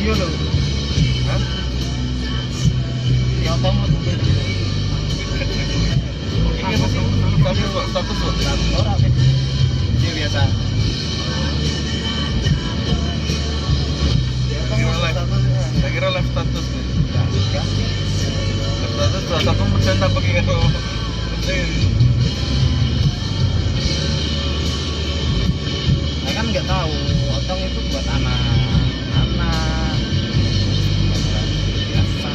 video lho. Hah? Ya otomo video. Ini status kok. Ora video biasa. Ya Kira live. Saya kira live status nih. Live status salah satu persen tanpa kira Nah kan nggak tahu, otong itu buat anak-anak biasa.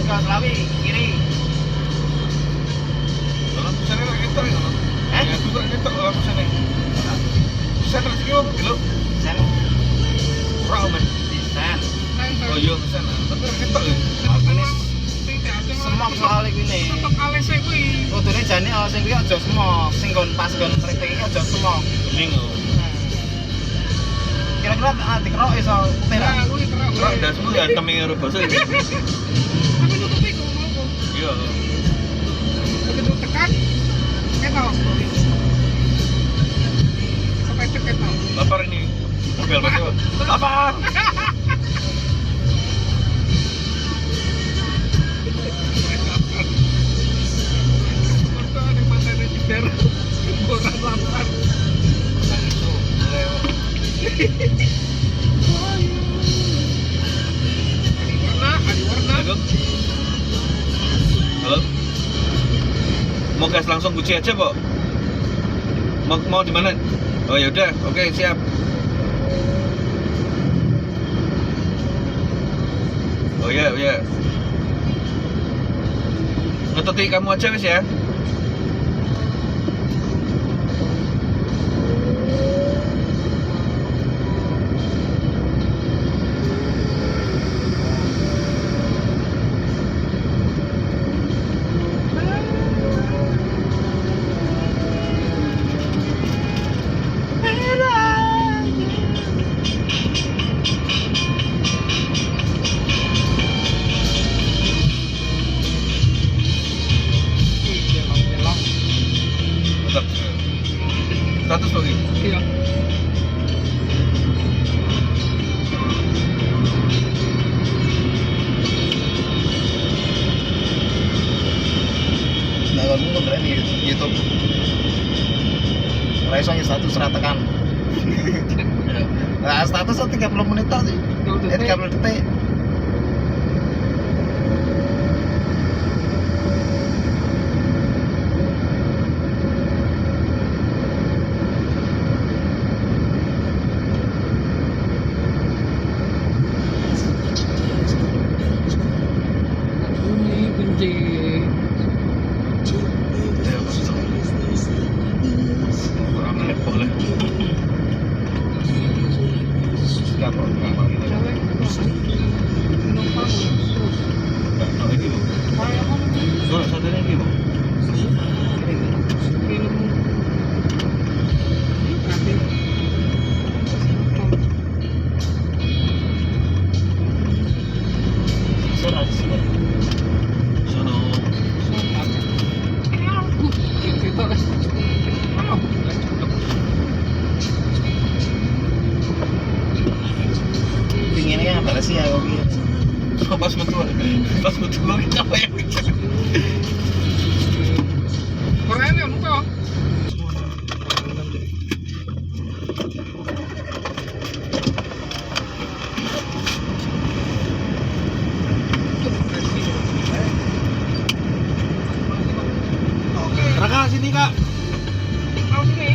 Kalau Selawi kiri, Dalam pesannya lagi kita ya. Ya juga kita dalam pesannya. Pesan rezeki apa kilo? sen, Kurang men. sen. Oh iya pesan. Tapi kita ya. Ini semok soal ini. Kudune jane sing kuwi aja semok, sing nggon pas nggon kritik iki aja semok. Bening. Kira-kira dikerok iso tera. Kurang ada semua ya temen yang bahasa ini. Iya. Lapar ini. Mobil pasti. Lapar. Halo. Halo. Mau gas langsung kunci aja, Pak? Mau di mana? Oh ya udah, oke siap. Oh ya, ya. Ngeteti kamu aja wis ya. Mantap. Status lagi. Iya. Nah, kalau lu keren di YouTube. Ora iso status ra tekan. Nah, status 30 menit tok sih. 30 detik. Bunyi kunci. Kurang menit boleh. Sudah kok gampang gitu. Nah, ini Bu. Tuh, satu lagi Bu. Surat sih. Sono. Pinginnya apa sih ya kok gitu. Pas betul kita apa yang bicara. Keren ya muka. Raka sini Kak. Mau sini.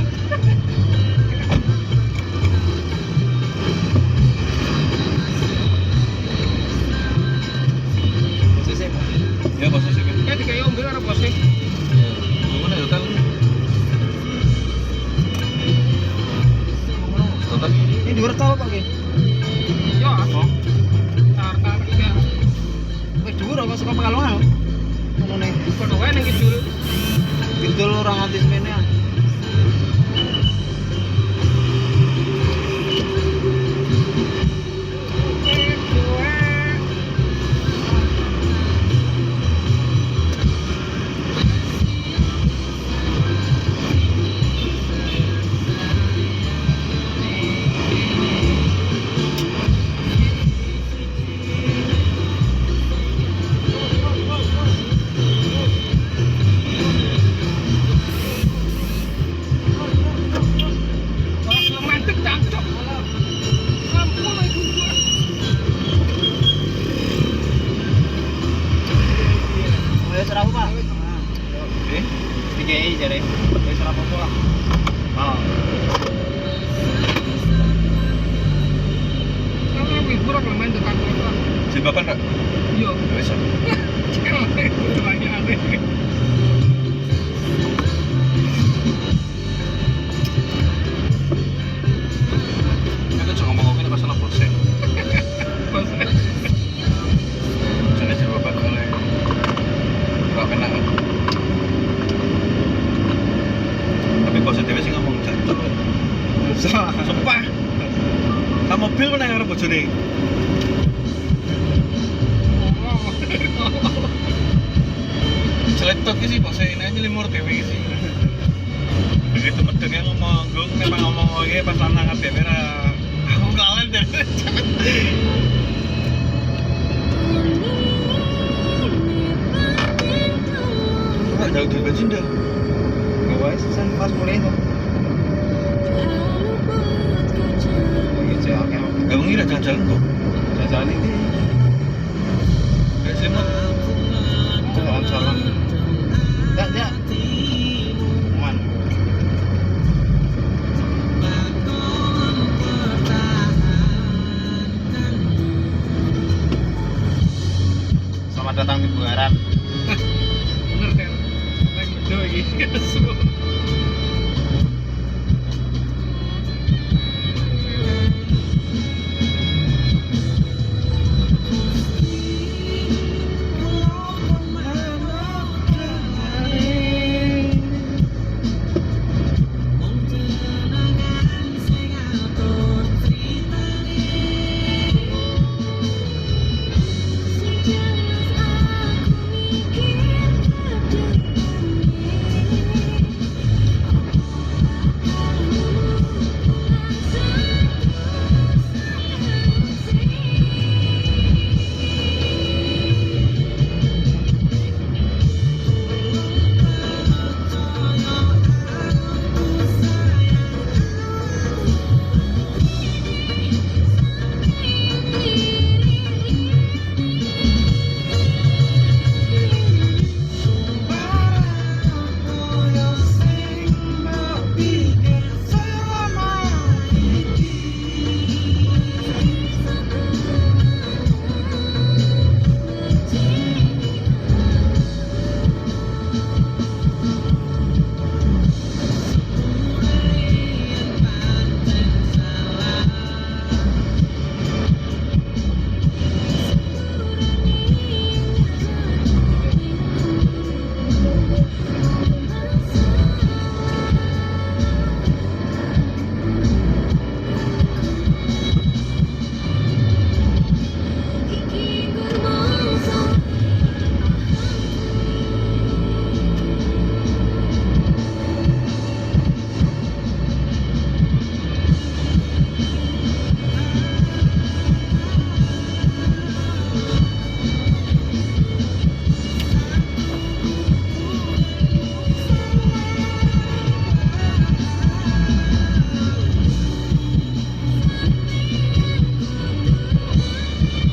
Ya posisi kan. Ya digawe ombe karo bos e. Ya. Mana hotel? Hotel. Ini dhuwur tau Pak Ki. Yo. Oh. Tarta tiga. Wis dhuwur apa saka Pekalongan? Ngono ning Kono wae ning kidul. Kidul ora nganti semene. jilbaban Kak? Iya. Bisa. Cewek itu lagi aneh. Aku cuma ngomongin masalah bosen. Bosnya. Jadi jilbaban oleh gak kena. Tapi bosen dewe sih ngomong jancuk. Sumpah. Nah mobil mana yang karo bojone? Seletot ki sih bose ini aja limur dewe ki sih. Begitu medengnya ngomong, gue memang ngomong oke pas lanang dewe ra aku kalen deh. Enggak jauh dari bensin dah. Gak sesan pas mulai itu. Gitu ya, oke. Gak mengira jalan-jalan kok. Jalan ini Kayak selimut. jalan-jalan. Ya. Man. Selamat datang di Buaran. Bener kan? Lagi bedo iki. Semua.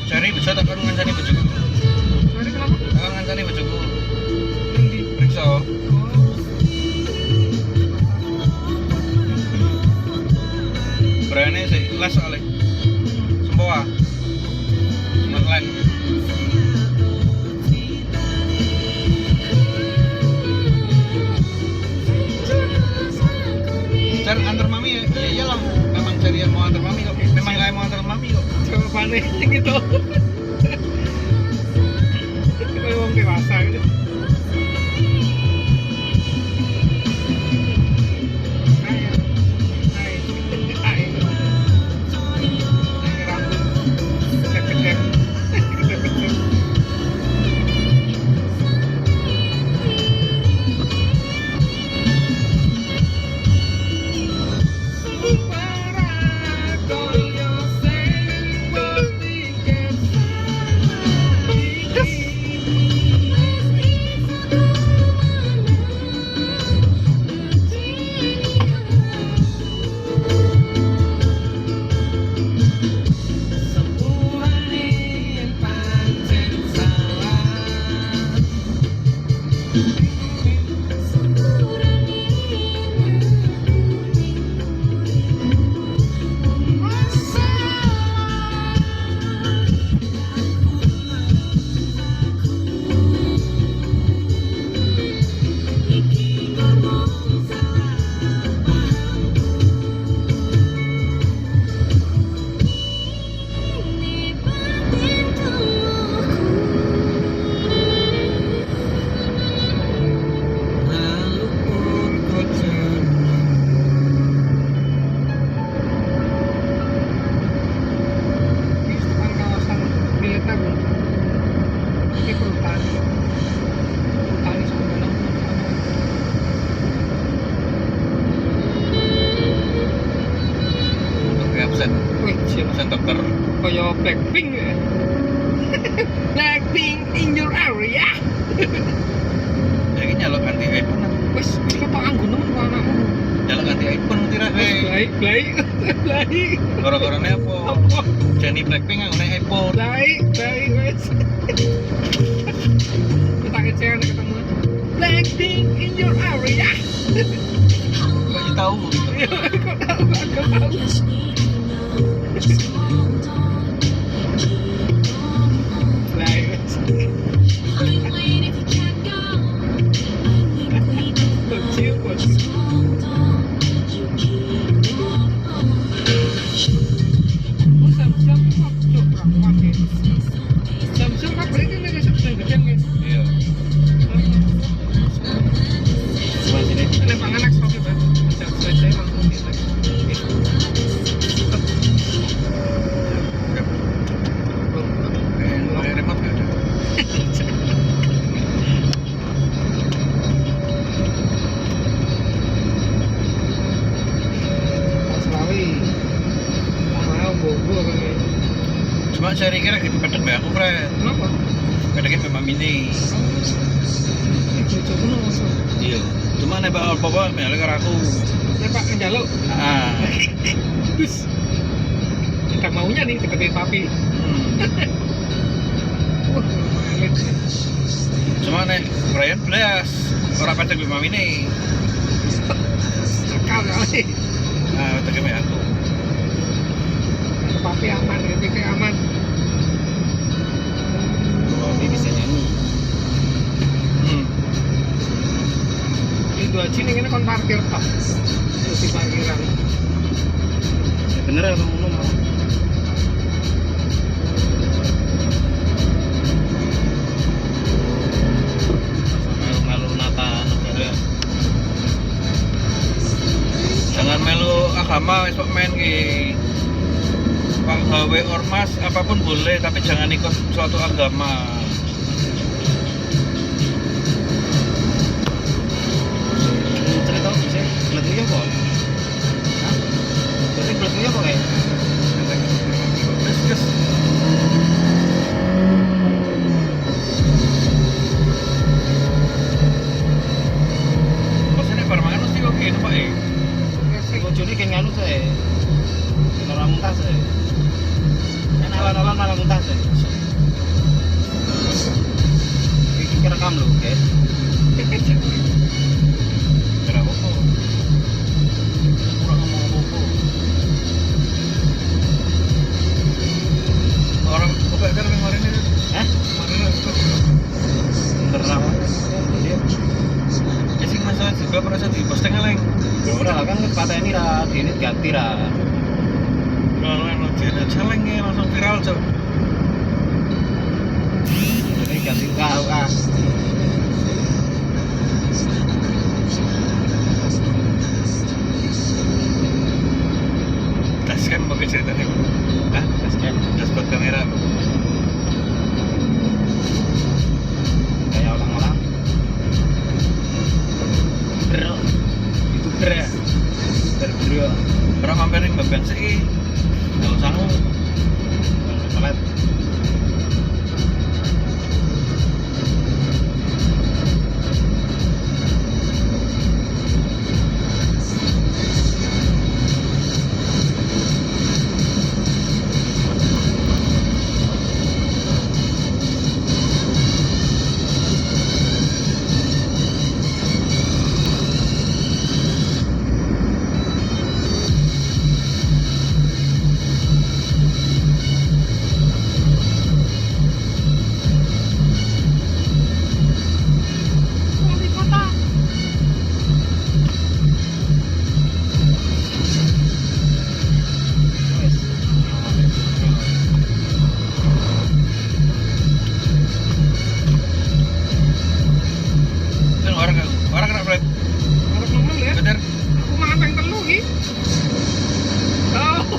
Cari bisa tak kan ngancani bojoku. Sorry kenapa? Aku ngancani bojoku. Nanti. Periksa. Oh. Berani sih les soalnya. Semua. Online. Cari antar mami ya? Iya iyalah. Memang cari yang mau antar mami kok. Memang kayak mau antar mami kok. Jawabannya gitu. Kita orang dewasa gitu. absen Wih, siapa? absen dokter. Kayak Blackpink ya. Blackpink in your area. Ya ini nyalok ganti iPhone lah. Wes ketok anggun temen kok anakmu. Nyalok ganti iPhone tira Wes baik. gara-garane apa? Apa? Jenny Blackpink yang naik iPhone. Baik wes. Kita kecewa ketemu. Blackpink in your area. Kok tahu gitu. Kok tahu aku tahu. Baik wes. Bocil. Jam-jam waktu berapa ke? Jam-jam kan berarti nih sebesar gede kan? Iya. Cuma sini. Ini pangan anak sopi kan? Jam selesai langsung gitu. Remote nggak ada. Selawi. Mau bobo kan? Cuma cari kira gitu pedek mbak aku Fred. Kenapa? Pedeknya memang mini. Lucu pun langsung. Iya. Cuma nih pak apa melek karo aku. Ya Pak ngejaluk. Ah. Terus kita maunya nih deketin papi. Wah, elit. Cuma nih Brian belas orang pedek memang mini. Akal kali. Nah, pedeknya mbak aku. Papi aman, pipi aman. Ini bisa nyanyi. Itu aja nih ini kon parkir top. Terus di parkiran. Ya bener apa ngono mau. Melu nata negara. Jangan melu agama wis kok main ki. Pak gawe ormas apapun boleh tapi jangan ikut suatu agama. Cerita bisa bletnya apa? Hah? Berarti bletnya apa kayak? Terus Maksudnya permangan mesti kok gini Pak ya? Bojone kayak nganu saya. Ora muntah saya. Kan awan-awan malah muntah saya. Iki kerekam lho, guys. Kira apa? Kurang ngomong apa? Orang kok kan kemarin itu? Hah? Kemarin itu. Bener apa? Dia Ya sih masalah juga perasa di posting leng. ora kan pateni ra dene ganti ra. Kalau yang jadi celengnya langsung viral cok. Jadi ganti KUA. Tes kan mau ceritanya. Hah? Basket Dashboard kamera. kayak orang-orang. Bro. Itu bro. Bro. Orang mampirin beban sih. Kalau sanggup. Pelet.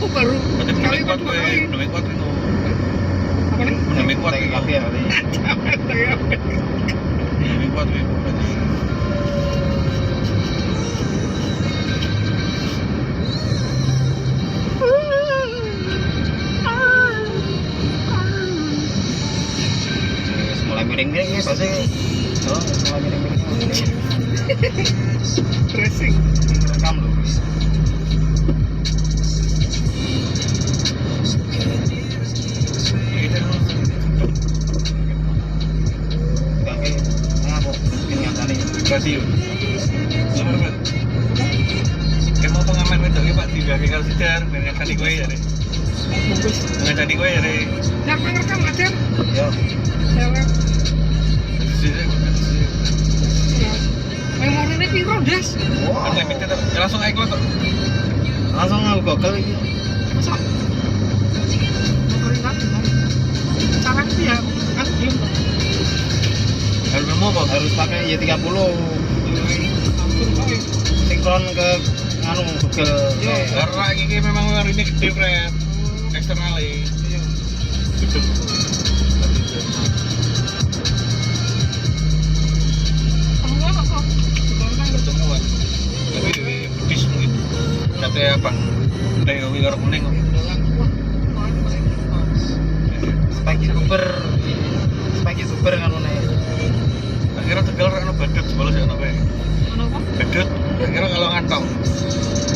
baru Berarti sekali kuat kedua gue, kali. belum kuat itu. Apa nih? Belum kuat Pakai itu. kafe ya berarti. Jangan saya. Belum kuat itu. Berarti. miring-miring bahasa oh malah miring-miring Racing. rekam lho enggak kayak ngaku ini nyatane radio Kayak mau pengamen itu, Pak, di bagian kalau sidar, dengan tadi gue ya deh. Bungkus. Dengan tadi gue ya deh. Yang ngerekam aja. yo Cewek. Sidar, Ya. Memorinya piro, Des? wow unlimited, langsung iCloud tuh. langsung aku Google iki Masa? Memori satu kan? Cara itu ya, aku belum tahu. Harus nemu apa? harus pakai Y30 Langsung tahu ya. sinkron ke nganu Google Yo, Karena ini memang ini gede, Fred. Eksternalnya. Iya. Kamu apa kok? Ditantang gitu. Ketemuan. Tapi pedis mungkin. Katanya apa? Dari Romi karo kuning kok. Dolan kuat. Kawan paling pas. spek youtuber nganu nih Akhirnya Tegal rano badut sebelah sih anak gue. Mana kok? Badut. Akhirnya kalau ngantong.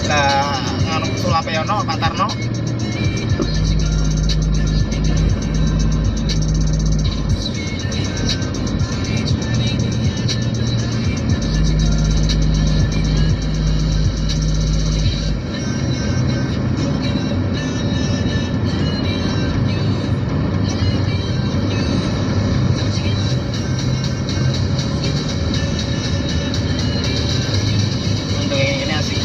lah nganu Sulapeyono Pak Tarno untuk yang ini asik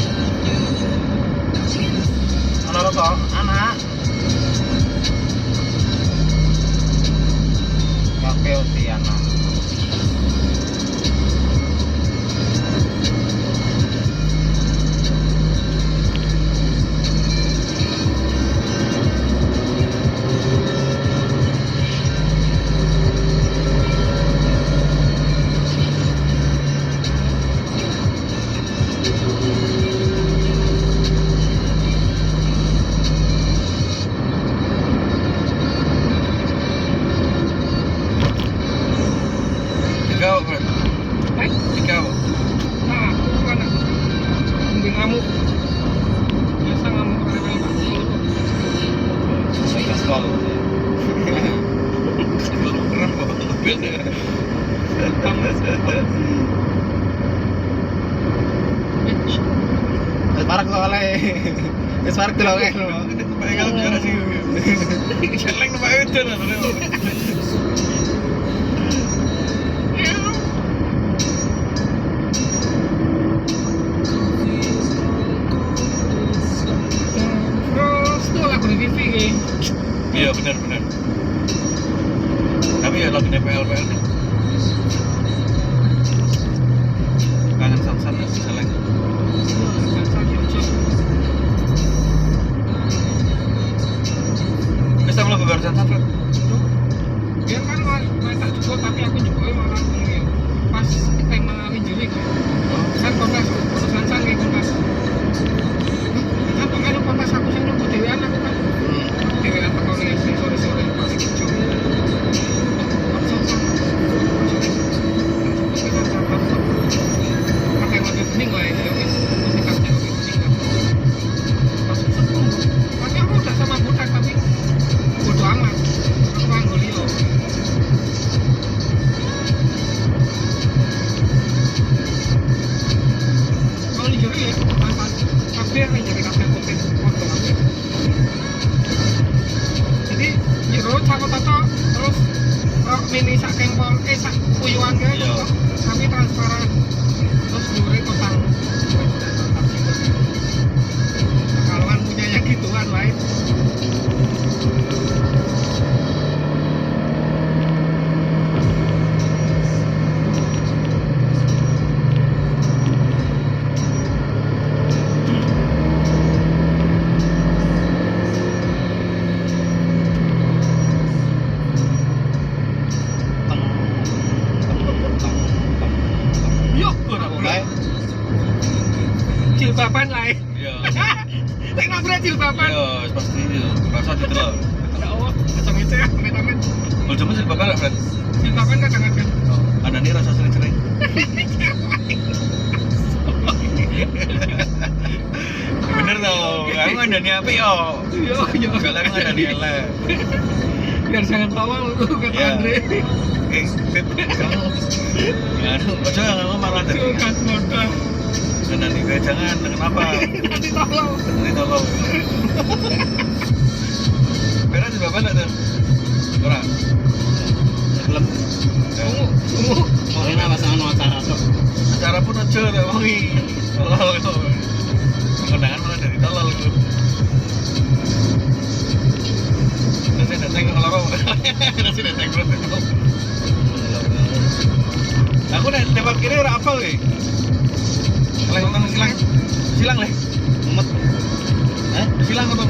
ono rokok anak kafe Otiana Tiga apa, Fred? Eh? Tiga apa? Nah, aku kan ambil ngamuk. Biasa ngamuk karena Pak. saya gaspol Keren kok. wis parek lo oleh wis parek lo oleh lo Pak kalau juara sih. Celeng nama itu nah. Terus tuh lagu di TV kan. Iya benar. Tapi ya lagi PL nih. Kangen Samsan ya, Celeng. Bisa melakukan baru Samsan, Fred? Dia kan mau tak cukup tapi aku juga malah ini pas tema injury kan kontes sansan kayak kontes kan pengen kontes aku sih nunggu dewean aku kan dewean teko nih sore-sore pas hijau pakai mobil kuning lah ya wis sikapnya mobil kuning kan pas ketemu tapi aku udah sama budak tapi bodo amat aku nganggo liyo kalau di juri ya manfaat kabeh yang jadi kabeh putih foto kabeh jadi jero cakot toto terus mini sak kempol sak puyuan kae Iya. tapi transparan terus juri kotak kalau kan punya yang gituan lain yuk jilbaban lain Iya. lek nabrak jilbaban Iya, pasti itu. Rasa itu loh. ya Allah macam itu ya amit-amit Kalau cuma sih bakal Fred. Jilbaban kadang-kadang. Ada nih rasa sering-sering. Bener dong, aku ada nih apa yo? Iya. Kalau aku ada nih elek. Biar jangan tolol lu kata Iya. Andre. Beb, kamu ya aduh, ojo kamu malah dari Sukat bodoh. ada nih jangan kenapa? Nanti tolol. Ini tolong. Beres di bapak tuh. Ora. Belum. Ungu. Mungkin apa sangan acara tuh. Acara pun ojo tak wangi. Tolol kok. Kondangan malah dari tolol itu. Nasi datang ke lorong. Nasi datang ke lorong. Aku udah tembak kiri udah apal nih. Silang leh. Mumet. Silang atau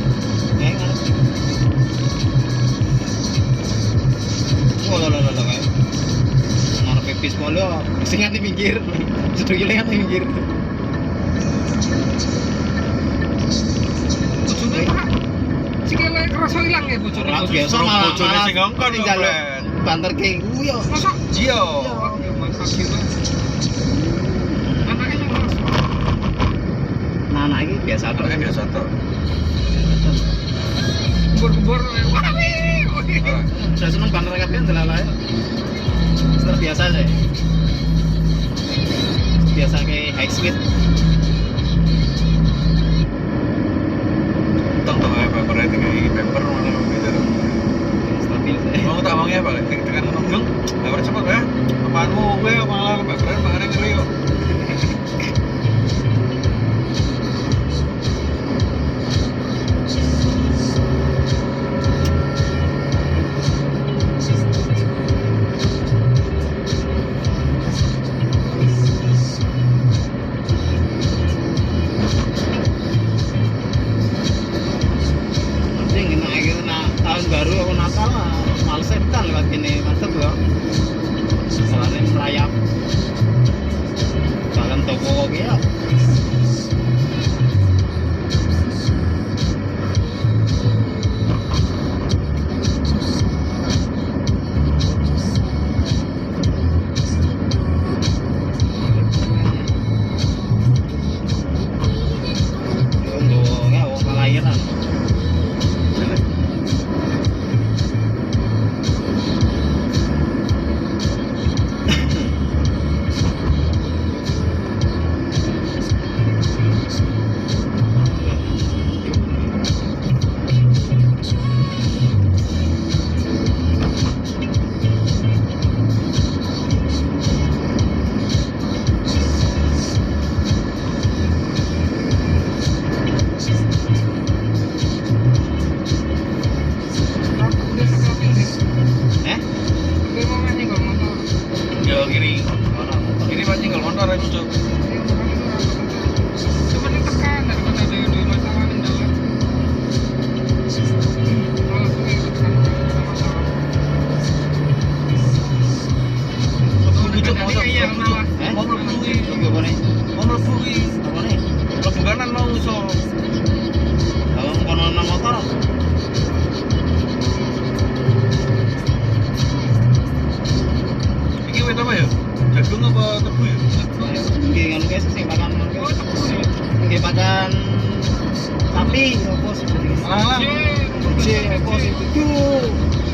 Ngono. Oh, lo kayak. Ngono pipis mulu, sing ati minggir. Seduyule ati minggir. Bojone Pak. Sikile kerasa ilang ya bojone. Ora biasa Suruh malah bojone sing ngongkon kok, njaluk Fred. banter ke yo. Masa Iya. ya mantap gila. Anaknya yang mas. Nah, anak iki biasa tuh. Anaknya biasa tuh. Kubur-kubur. Wah. Udah seneng banter kabeh delalae. Terbiasa aja. Biasa kayak high speed. Tong tong apa berarti kayak paper mana gitu. Stabil saya. Mau tak wangi apa? Tekan nunggung. Enggak cepet ya. Apaanmu gue malah paperan makane ngeri kok. Anjing ini akhirnya tahun baru aku Natal males setan lewat gini mantep loh. Soalnya merayap. Jalan toko kok ya. Untungnya aku kelahiran. Eh? Yo kiri. Kiri pancing kalau motor itu cuk. Cuma ditekan daripada ada masalah yang dalam. Malah suwe ditekan masalah. Bujuk mau cuk. Iya, malah. Mau mlebu iki. Tunggu apa nih? Mau mlebu iki. Apa nih? Mlebu kanan mau iso. Kalau kono nang motor. Iki wet apa ya? Jagung apa tebu ya? Nggih ngono guys sing pakan ngono Oh, guys. tepu ya. Nggih pakan sapi opo sebenarnya. Alah. Cie opo itu.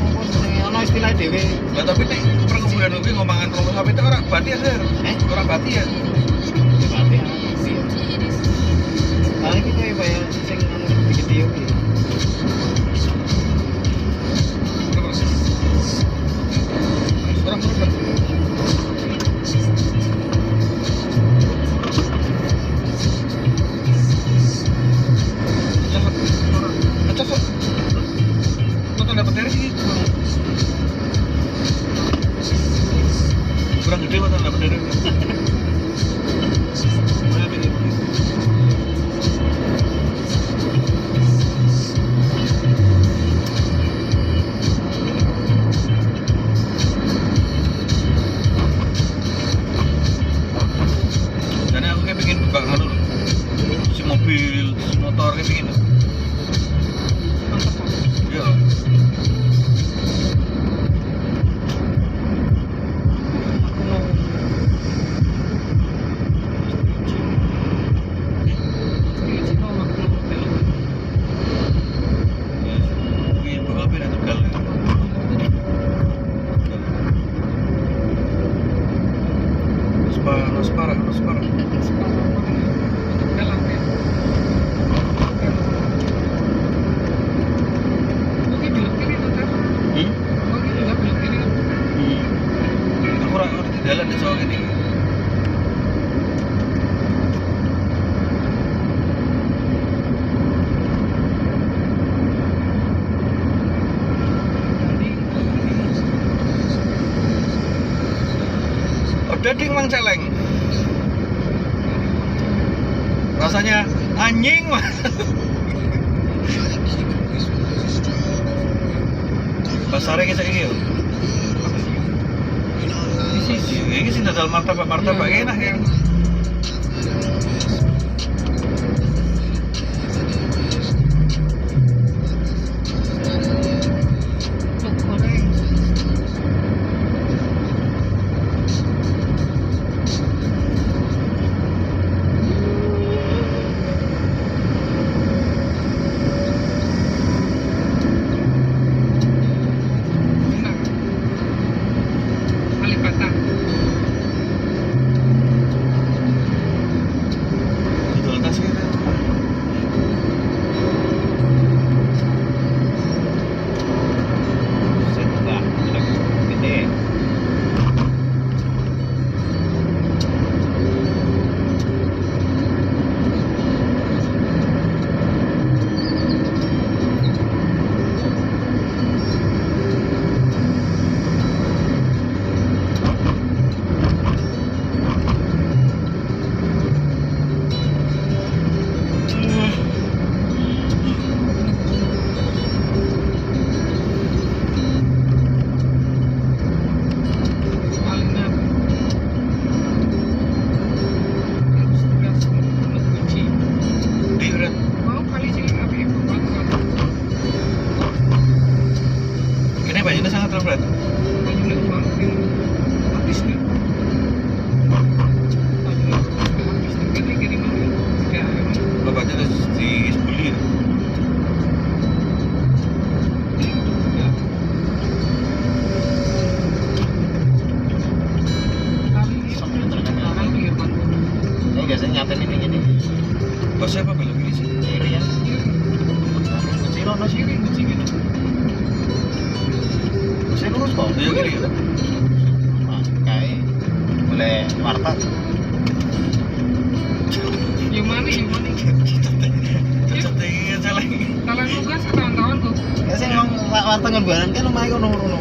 Opo jenenge ana istilah dhewe. Lah tapi nek perkebunan kuwi ngomongan rumah sapi itu ora bati ya, Sir? Ora bati ya. Berarti ana sapi. Lah iki koyo kaya sing anu gede yo iki. Ora mlebu. Acak kok. Nonton dapat dari sini. Kurang gede nonton dapat dari. Mana ini? Jadi aku kayak pengen buka anu loh. Si mobil, si motor kayak pengen. Iya. daging mang celeng. Rasanya anjing mah. Pasarnya kayak gini yo. Ini sih dadal martabak enak ya. Cuk goreng. Enak. Kalipata. Betul tas gitu. Set udah gede. Palingnya. Harus tegas menurut kunci. Di berat. Mau kali sini apa ya? Batu-batu. Ini banyaknya sangat berat. Bajunya baru ini. Habis nih. Bajunya habis nih. Kiri-kiri mana? Kayak emang. Lo baca di beli. Ya. Kali ini Sampai terkenal. orang pinggir pantai. Ini biasanya nyatain ini gini. Bahasa apa belok ini sih? Kiri ya. Kunci rono sih. Kiri kunci gitu. Kunci lurus kok. Iya kiri ya. Nah, kayak boleh warteg. Yang mana? Yang mana? Cacatnya celeng. Kalian nugas ke kawan-kawanku. Ya sih ngomong warteg ngebaran kan lumayan kono kono.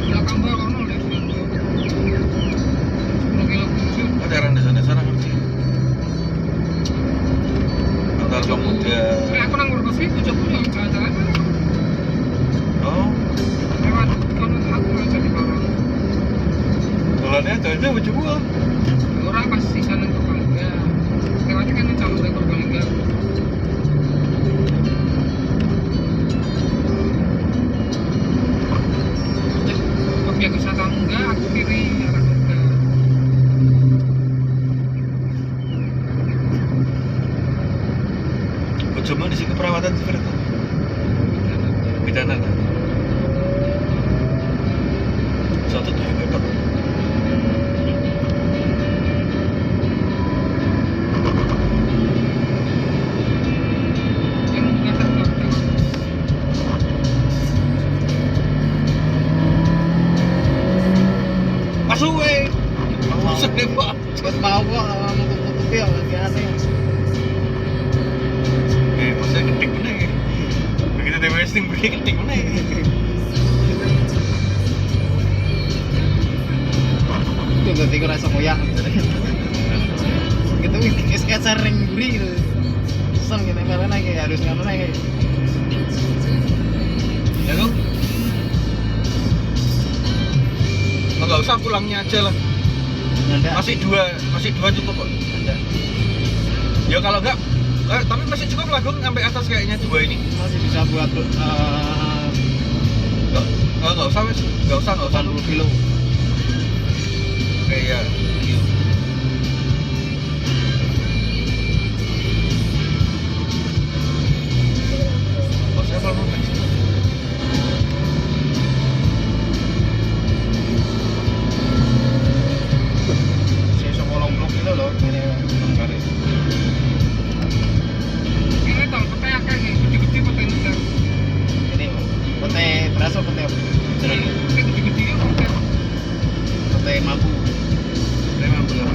Belakang bawah kono deh. 10 kilo kunci. Pacaran desa-desa ngerti. Antar pemuda. Aku nang ngurus sih, bojoku yang jalan-jalan. Oh, Lewat kono aku ngajak di bawah. bulannya aja baju gua. Orang pas sisa nang Purbalingga. Lewatnya kan calon dari Purbalingga. Objek wisata enggak, aku kiri arah enggak. Cuma di situ perawatan seperti itu. Pidana. Satu tuh juga. Yang enggak terkontrol. Masuk weh. Masuk deh pak. Buat mau gua nutup ya aneh. Maksudnya ketik mana ya? Begitu dia wasting beri ketik mana ya? Itu berarti gua rasa ngoyak gitu. Gitu kayak sering buri gitu. Sen gitu karena kayak harus ngono kayak. Ya dong. Enggak usah pulangnya aja lah. Ada. Masih dua cukup kok. Ada. Ya kalau enggak, tapi masih cukup lah Gung sampai atas kayaknya dua ini. Masih bisa buat Enggak usah wes, enggak usah 80 kilo. Oke ya. Oh, saya belum bensin. Saya 80 kilo loh ini kali. Ini tol pete akeh nih, gede-gede pete nundar. Ini pete berasa pete Pete gede-gede ya pete. pete mampu. Memang benar.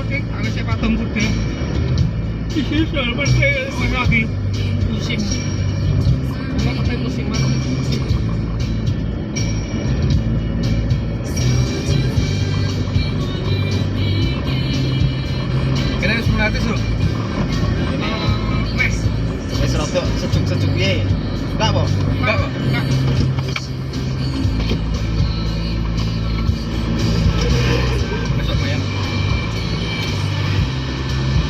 Oke, ada siapa patung kuda. Ih, soal pete lagi musim. Enggak pete musiman. gratis loh. Ini Les. wis rada sejuk-sejuk piye? Enggak, Po? Enggak kok. Enggak. Besok bayar.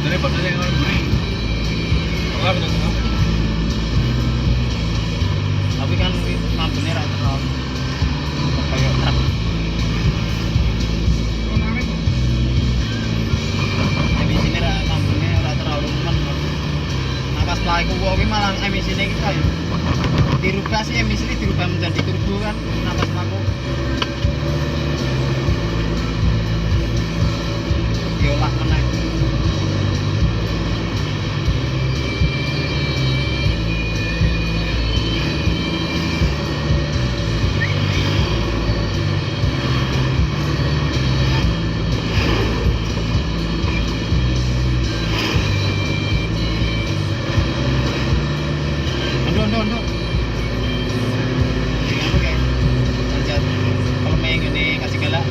Dari padahal yang orang beli. Olah betul semua. Tapi kan mambune ra terlalu kayak truk. Menarik. Emisine ra mambune ra terlalu men. Nah pas mlaku kuwi malah emisine iki kayak dirubah sih emisine dirubah menjadi turbo kan. Nah pas mlaku diolah meneh. Ndo. Anu kayak lanjut kalau main ini kasih galak.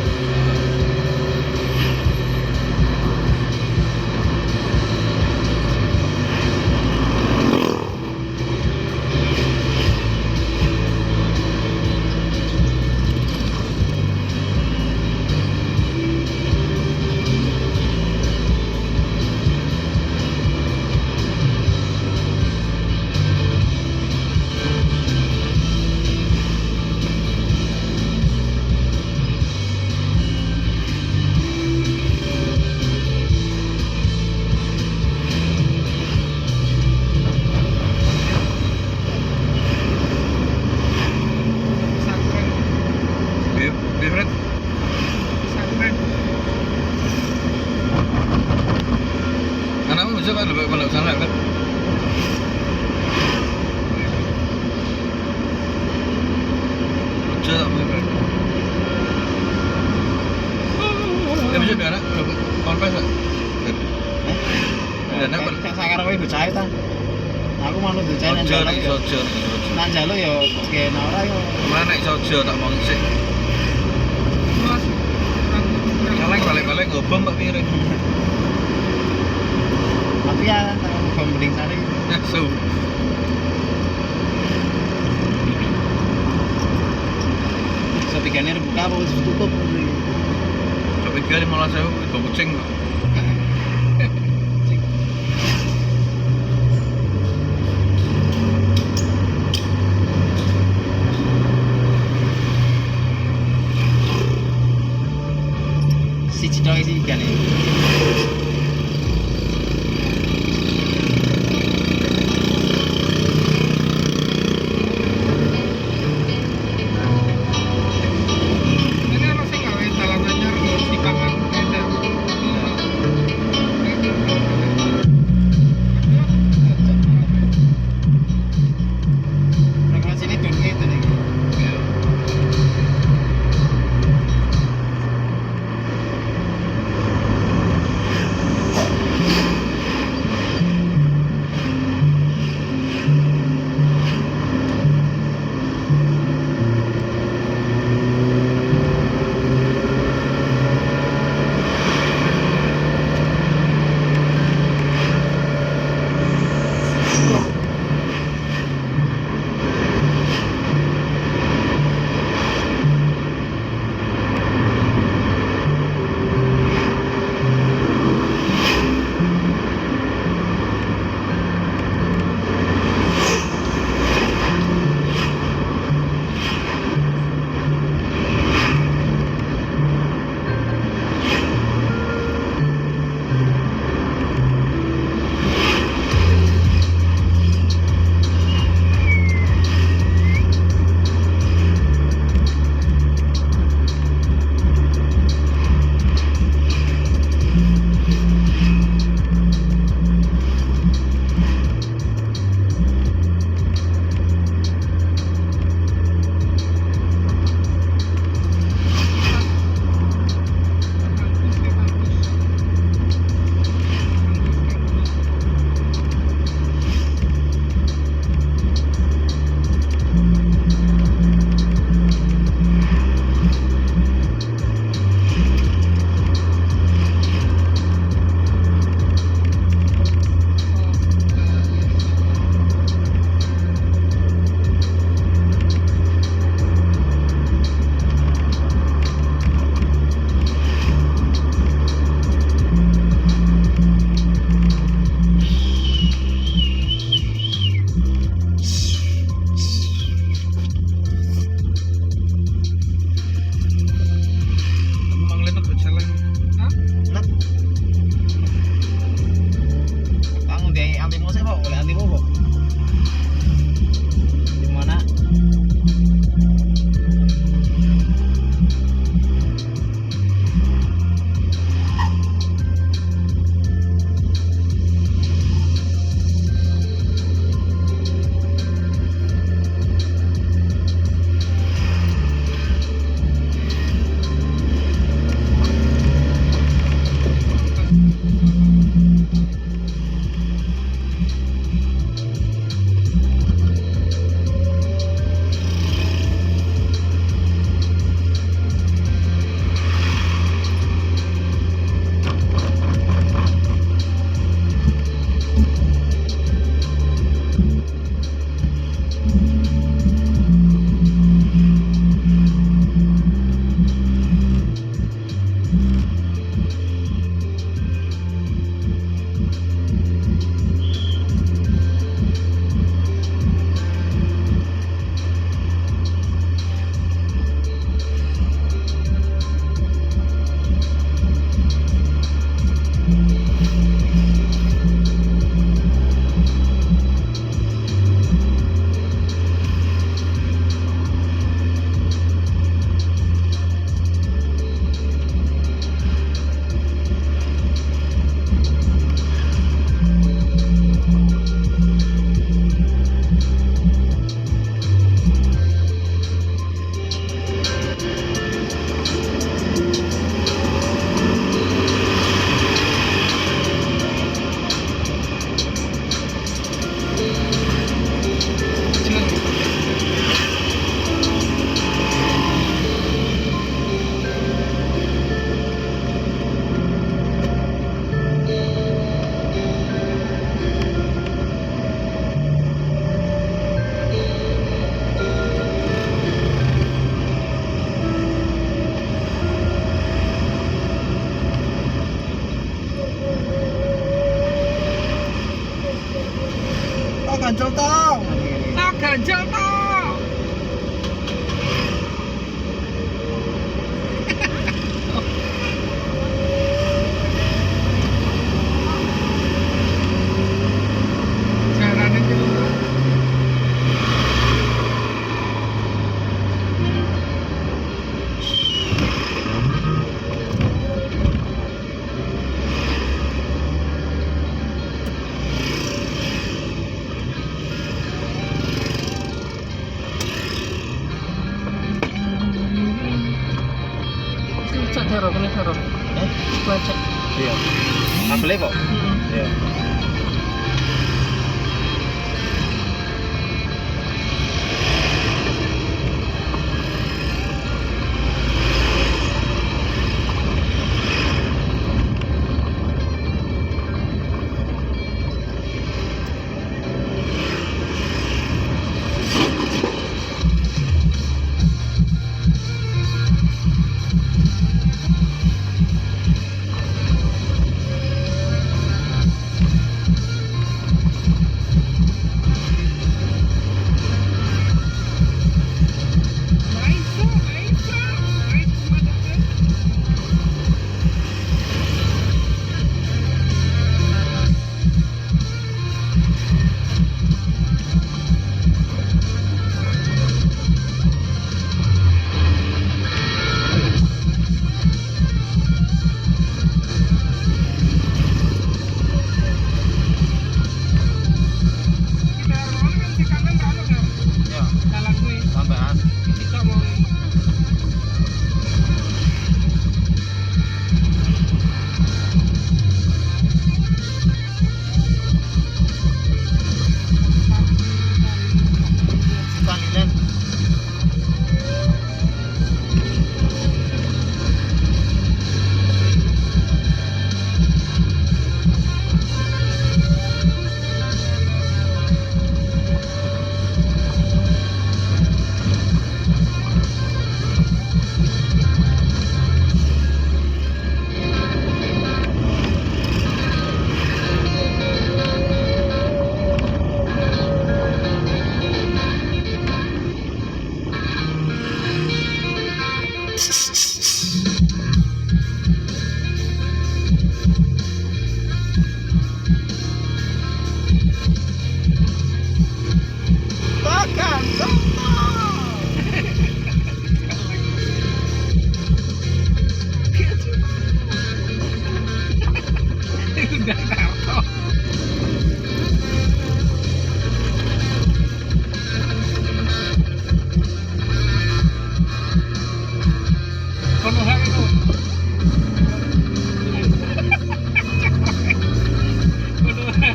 Pesantren. Bifred. Pesantren. Anakmu bisa kan lebih pada sana kan? Kerja tak Bifred. Ya bisa biar anak berapa? Konfes tak? Dan apa? Kayak sakar kowe bocah ta. Aku mau bocah nang Sojo jalan nih, yo. sojo nih, sojo. Nang jalan yo kena ora yo. Mana naik sojo tak mau sih? Luas. Kaleng balik-balik ngobong tak piring. Tapi ya tak mau mending sare. Ya so. Sepikane buka apa wis tutup. Sampai kali malah saya itu kucing. Siji tok isi igane. Ini apa sih nggak dalam anyar di pangan beda. Mau sih, Pak, oleh anti bobo. Gimana? Oh, ganjel toh. Tak ganjel toh. Jalan itu. Cek terus, ini terus. Gua cek. Iya. Kabelnya kok. Iya. Udah Tarto. Konoha itu. Konoha.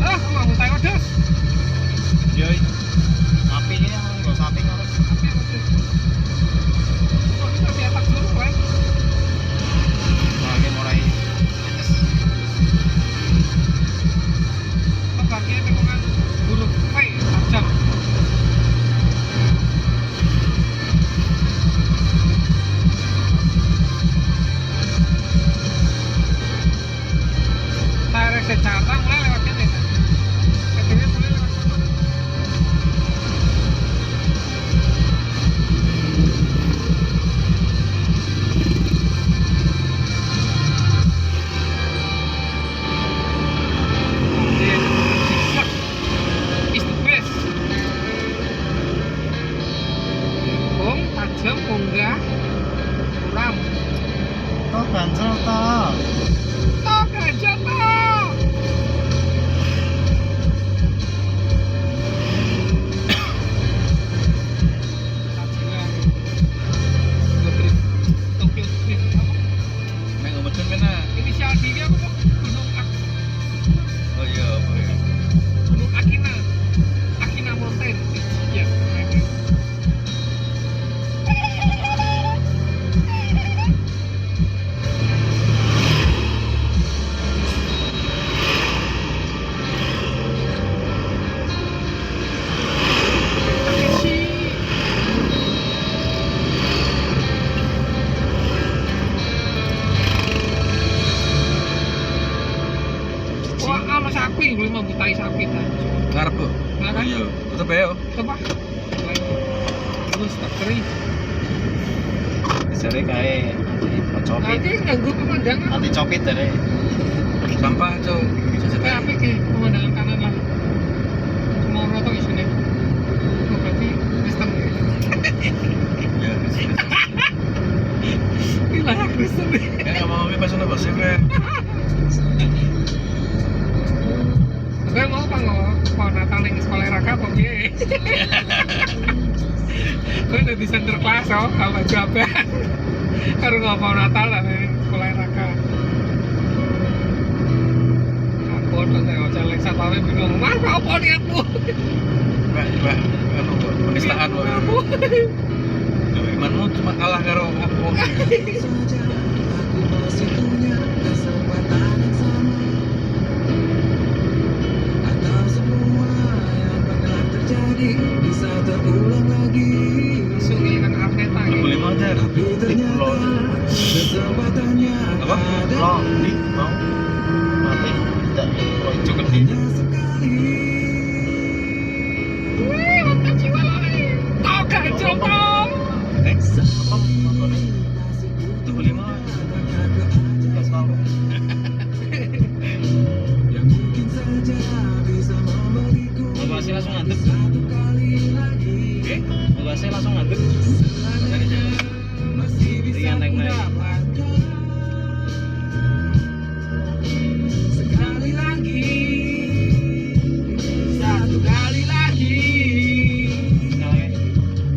Ah, mau tengok des. Yoi. Sapi ini emang nggak sapi nggak. Tapi apa tuh? Kok bisa di atas dulu kan? Lagi mulai netes. Kok bagian tekungan huruf V tajam. Saya secara mulai lewat sini. Katanya mulai lewat sana. Zigzag is the best. Bong, tajam, munggah, kurang. Toh ganjel toh. Toh gajah toh. Tajilan. Gua drift. Tokyo drift apa? Nek ngomongin kena. Inisial D-nya apa kok? Gunung Oh iya, boleh. Gunung Akina. Akina Mountain. Ya, keren. Takeshi. Wah, kalau sapi, belum membutai sapi tadi. Ngarep kok. Nah, kan? Iya, tetep ya. Coba. Terus tak kering. Seri kayak copit. Nanti ganggu pemandangan. Nanti copit deh. Sampah, Cok. Kayak apa ke pemandangan kanan lah. Cuma roto isinya. Oh, berarti Kristen ya. Ya, Gila ya Kristen nih. kayak ngomongin bahasa bahasa keren. Gue mau apa mau Natal ning sekolah Raka apa piye? Gue udah di center kelas oh, kalau jawaban. Harus ngomong Natal lah ning sekolah Raka. Aku udah saya celeng satpamnya bingung, "Mas, apa niatmu?" Mbak, anu, penistaan wae. Kamu. Imanmu cuma kalah karo aku. saja aku masih punya kesempatan yang sama, atau semua yang pernah terjadi bisa terulang lagi. Langsung ya kan Arteta ya. 65 aja. Tapi ternyata kesempatannya Apa? ada Lo di mau mati tidak cukup di. hanya sekali. Wih, mantap jiwa lah. Tau gak jomong. Apa motornya? 75. Gas malu. Yang mungkin saja bisa memberiku Bagasi langsung ngadep. satu kali lagi. Bagasi langsung ngadep. Masih bisa Dengan naik naik. kudapatkan sekali lagi, satu kali lagi.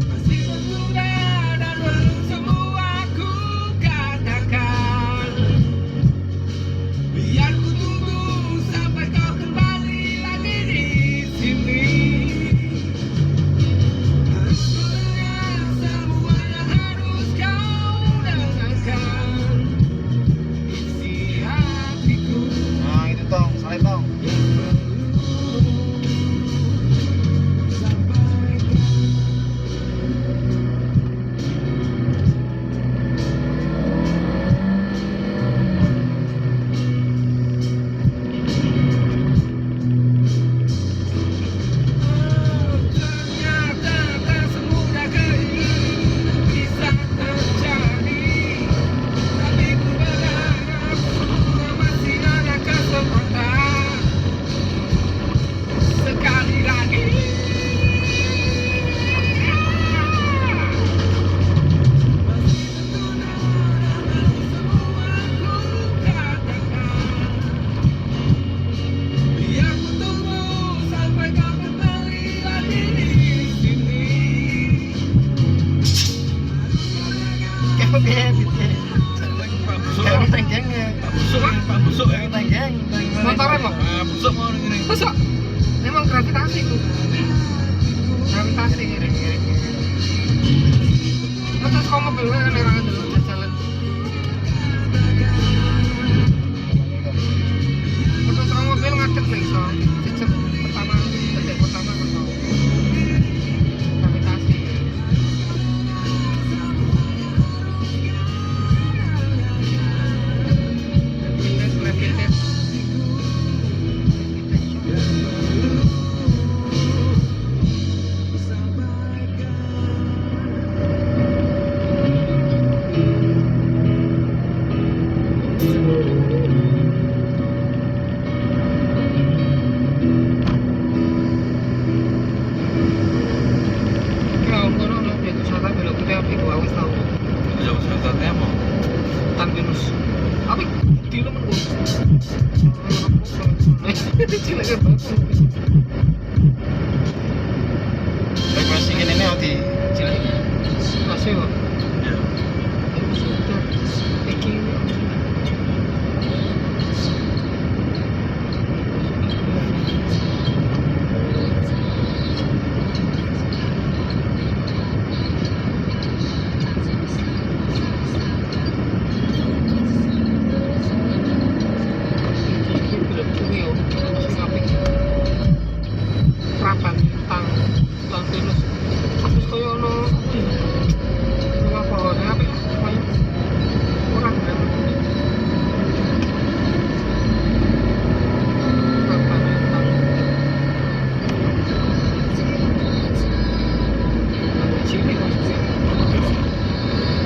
Masih tertunda dan belum semua ku katakan. Biar ku tunggu sampai kau kembali lagi di sini. motoran loh. Busuk mau gini. Masa? Emang gravitasi tuh. Gravitasi. Terus kau mobilnya kan orang dulu jalan. Terus kau mobil ngadep nih so. Cicep pertama, detik pertama kan tau. Gravitasi. Levites. Ya ampun, ono objek wisata belok kiri api gua wis tau. Jauh sebenarnya mau. Tan Venus. Api di lu menunggu. Cileknya banget. Frekuensi gini nih di cilik. Masih kok. Ya. Sudah. Iki. Prapan tang Venus. Terus koyo ono rumah pohonnya apa ya? Koyo kurang kan. Prapan tang. Sini maksudnya.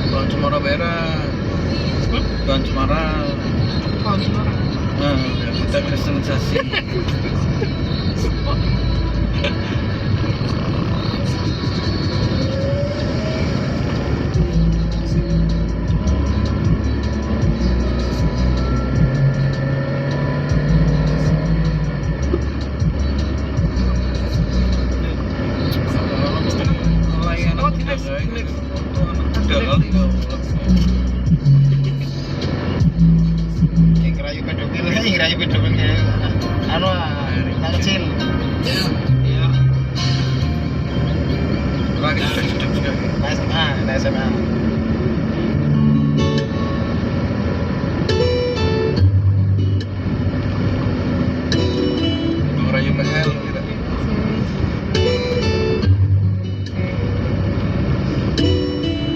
Tuan Cemara Bera. Tuan Cemara. Oh, cuma Nah, biar kita kristenisasi. Oh, di next. Ada kali kau. Yang ngerayu pedofil, yang ngerayu pedofil kayak anu anak kecil. Iya. Lagi sedap juga. Nah SMA. Ngerayu PL kita.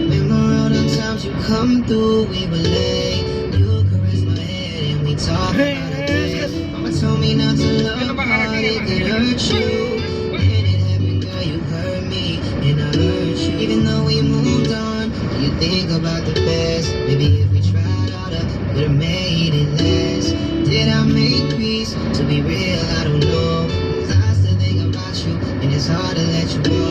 Memorable times you come through, we were late. You caress my head and we talk about a day. Mama told me not to love hard, it could hurt you. When it happened, girl, you hurt me and I hurt you. Even though we moved on, do you think about the past? Maybe if we tried harder, could've made it last. Did I make peace? To be real, I don't know. 'Cause I still think about you and it's hard to let you go.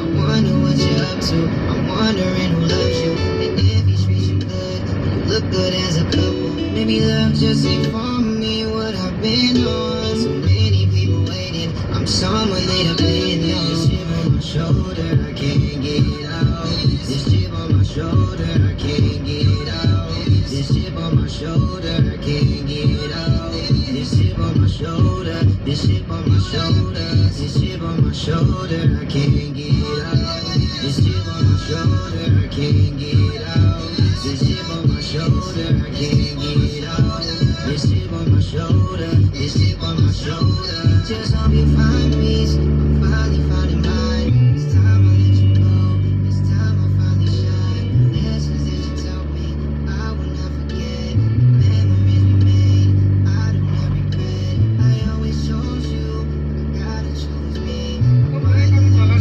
I wonder what you're up to. I'm wondering who loves you and if he treats you good. You look good as a couple. Maybe love just ain't for me. What I've been on. So many people waiting. I'm someone they depend on. This chip on my shoulder, I can't get out. This chip on my shoulder, I can't get out. This chip on my shoulder, I can't get out. This chip on my shoulder, this chip on my shoulder, this chip on my shoulder, I can't get out. This chip on my shoulder, I can't get out. This chip on my shoulder, I can't get out. This chip on my shoulder, this chip on my shoulder. Just hope you find peace. I'm finally finding mine. It's time I let you go. It's time I finally shine. Lessons that you taught me, I will not forget. Memories we made, I do not regret. I always chose you, I gotta choose me. Kemarin kan di jalan.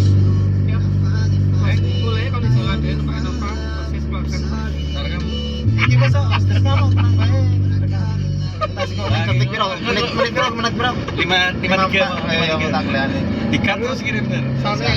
Ya. I finally found me. Mulai kan di jalan dia pakai Nova, persis belakang. Ntar kan Iki besok Mister kamu tenang bae. Tas kok detik piro? Menit piro? 5 3 Ayo tak kelihatan. Dikat terus kirim bener. Sampai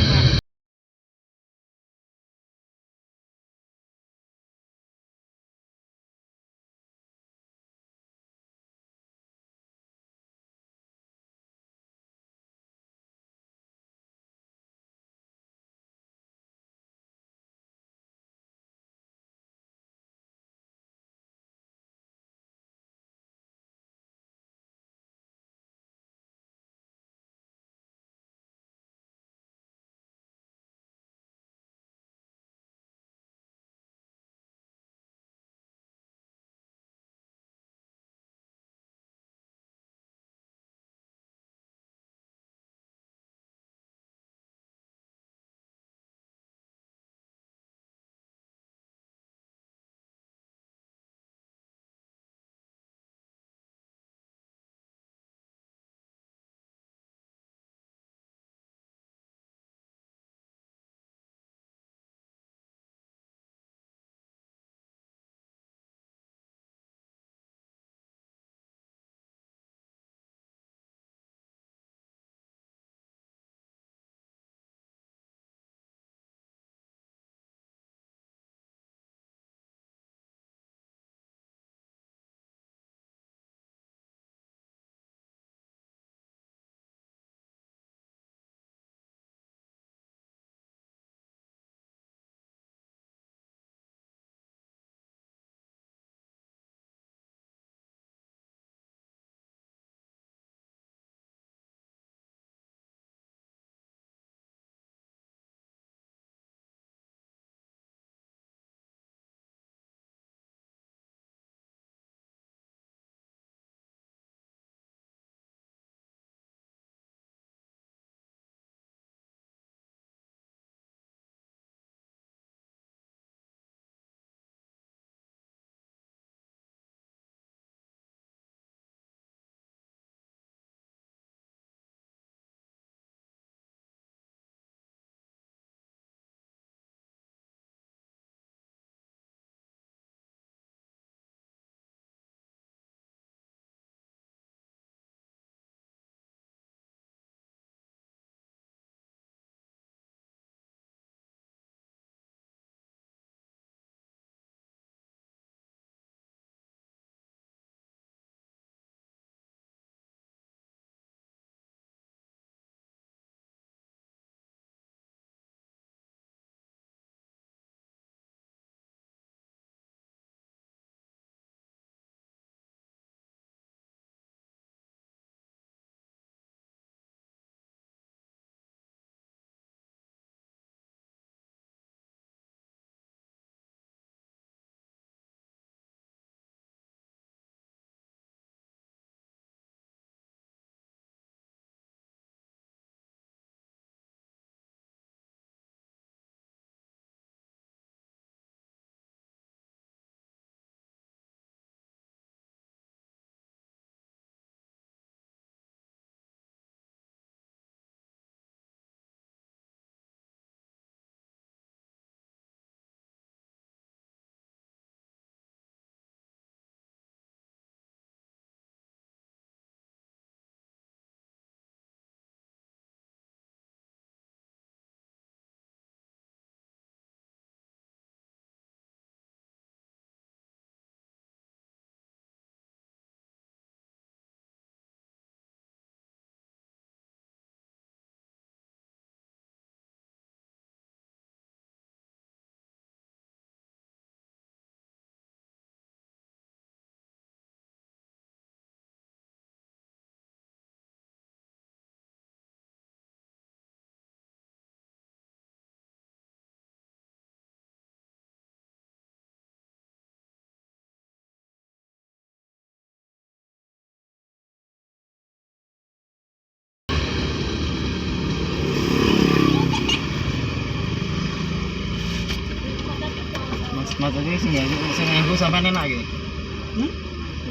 sing nganggo sampean enak iki.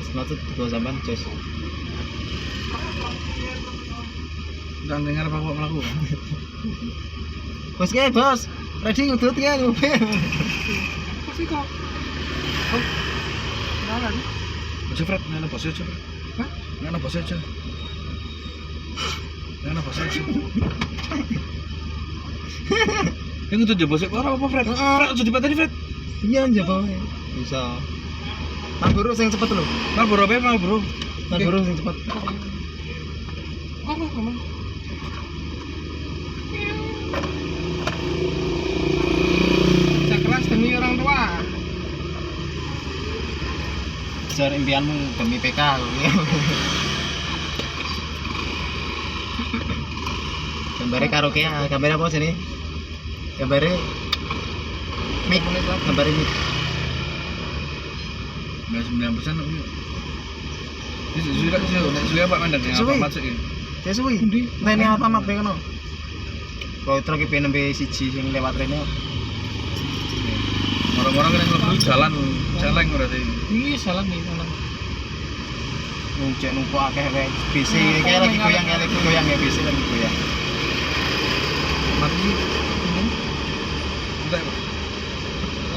Sepatu digawa sampean jos. Jangan dengar apa kok melaku. Bos ke bos, ready ngudut ya mobil. Pasti kok. Oh. Jalan. Ojo Fred, nana bos aja. Hah? Nana bos aja. Nana bos aja. Yang itu jebosnya parah apa Fred? Fred, ojo dipateni Fred. Iya njaba wae. Bisa. Marlboro sing cepet lho. Marlboro apa Marlboro? Marlboro sing cepet. Kok ngomong. Kerja keras demi orang tua. Jar impianmu demi PK gambare karaoke gambare apa sini gambare mic gambare mic 99% tapi ini sudah apa mandang yang Suwi. apa masuk ini? ya suwi rene Alfamart be ngono kok truk iki nembe siji sing lewat rene Orang-orang kan yang lebih jalan celeng berarti. Iya salah nih salah. cek numpuk akeh kayak BC kayak lagi goyang ya BC lagi goyang Mati. Udah.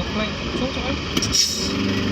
Offline. Cocok.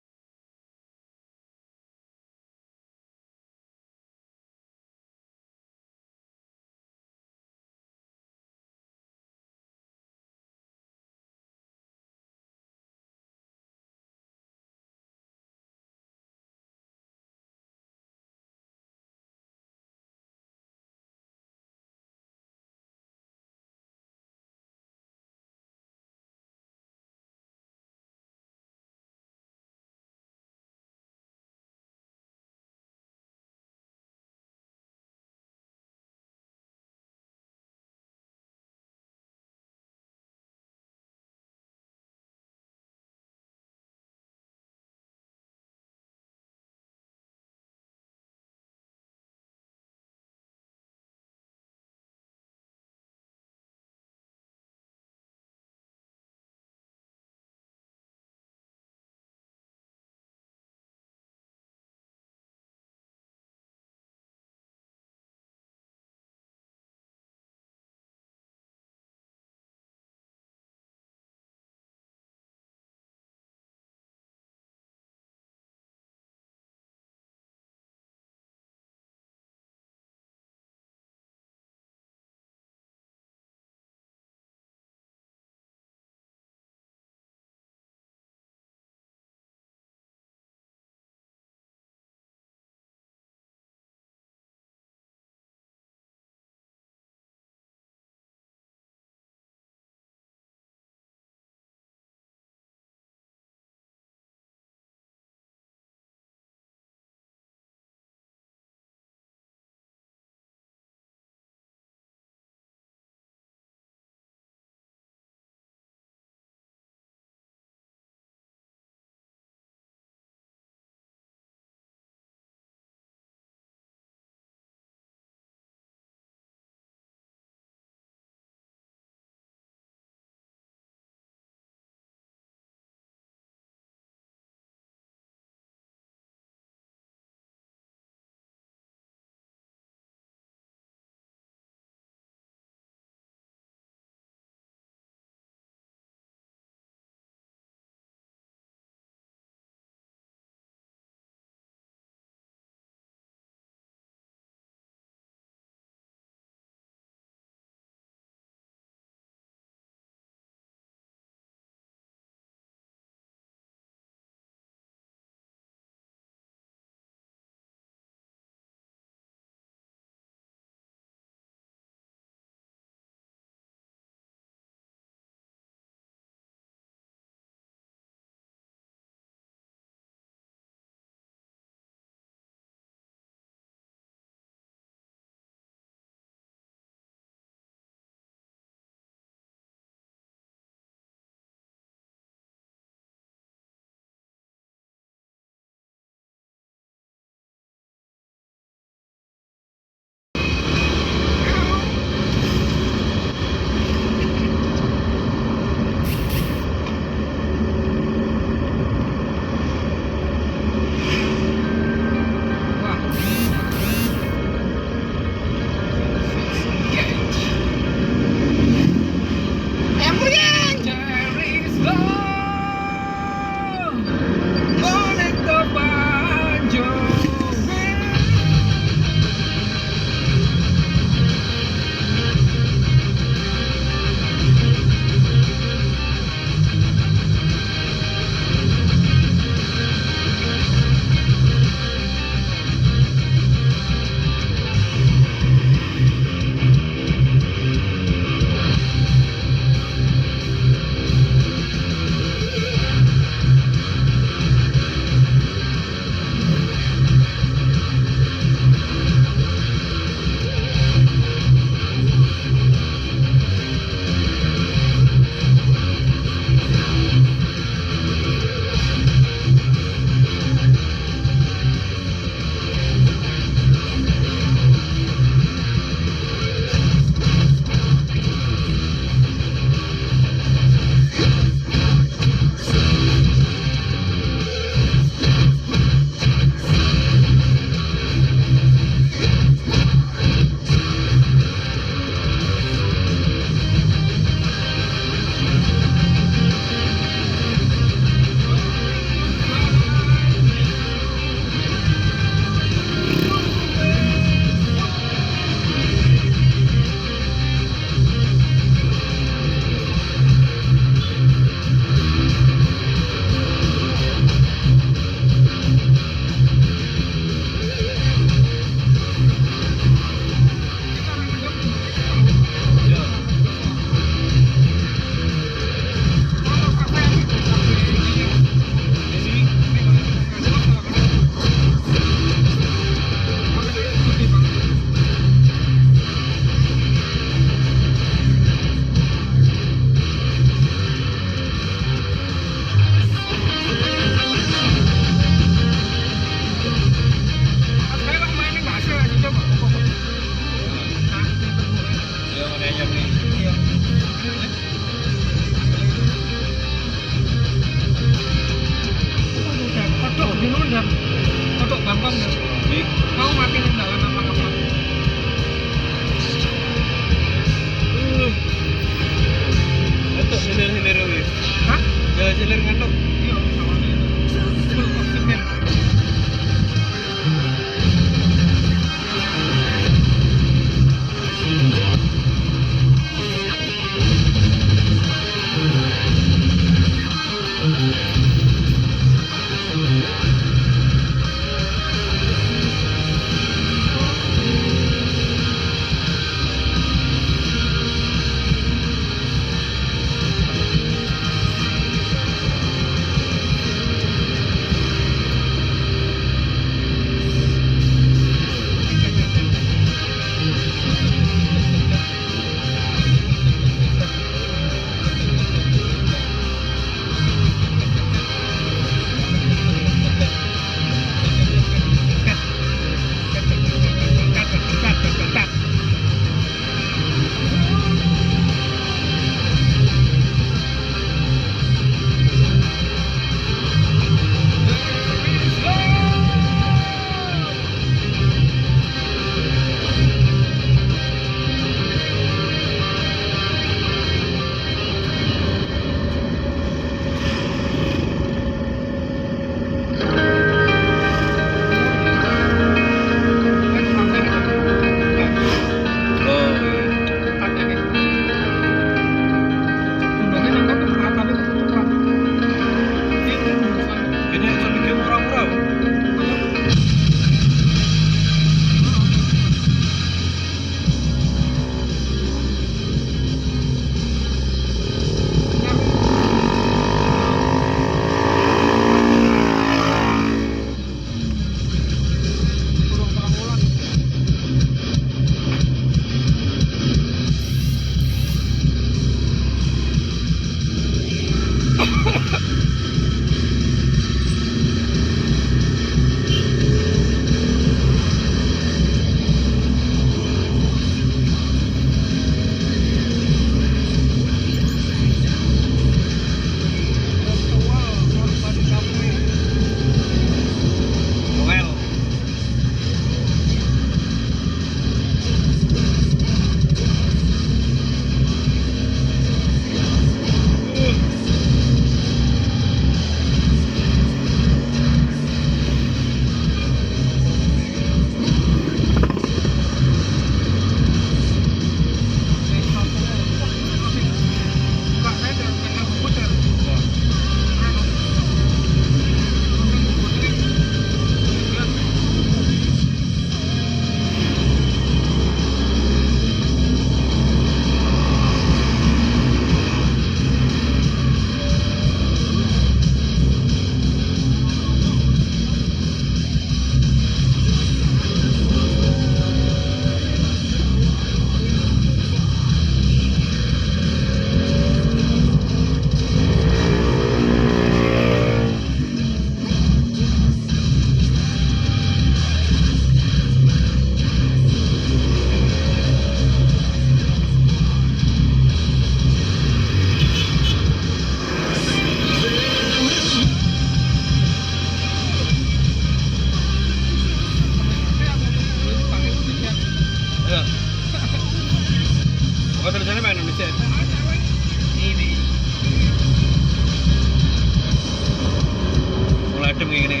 adem kayak gini.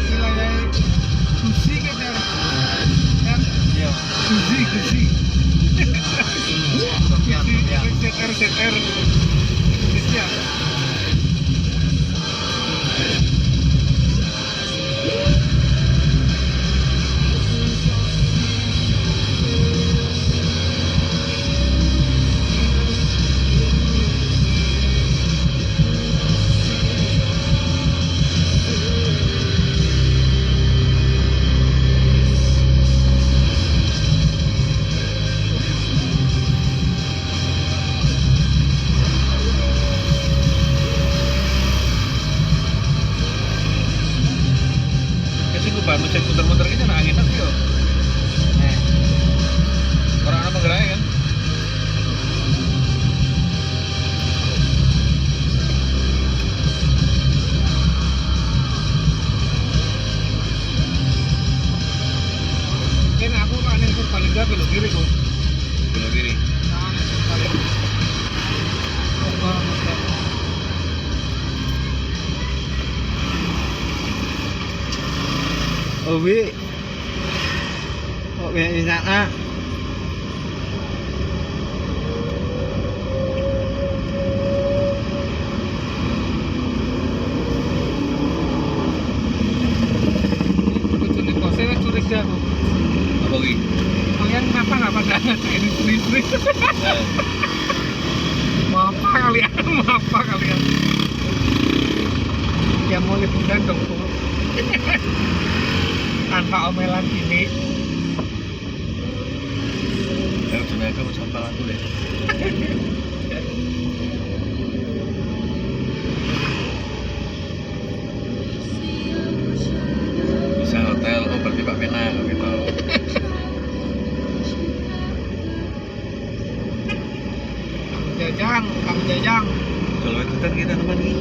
Wilayah Gusi kita kan Iya. Gusi Sofian, Sofian. ZR Indonesia. Kasih gue bahan mesin muter-muter gitu, nah angin tapi yo. Orang apa gerak kan? Kan aku kan yang Purbalingga belok kiri kok. Belok kiri. Nah, Purbalingga. Moga. Oh, Wi. Oh, di sana. Bojone kose wis curiga aku. Apa ki? Kalian kenapa nggak pada ngatain istri-istri? Apa kalian? Ya mau liburan dong Bu. Tanpa omelan gini. Ya udah aku sampah aku deh. Bisa hotel, oh berarti Pak Pena gitu. Kamu jajang. Kalau itu kan kita teman nih.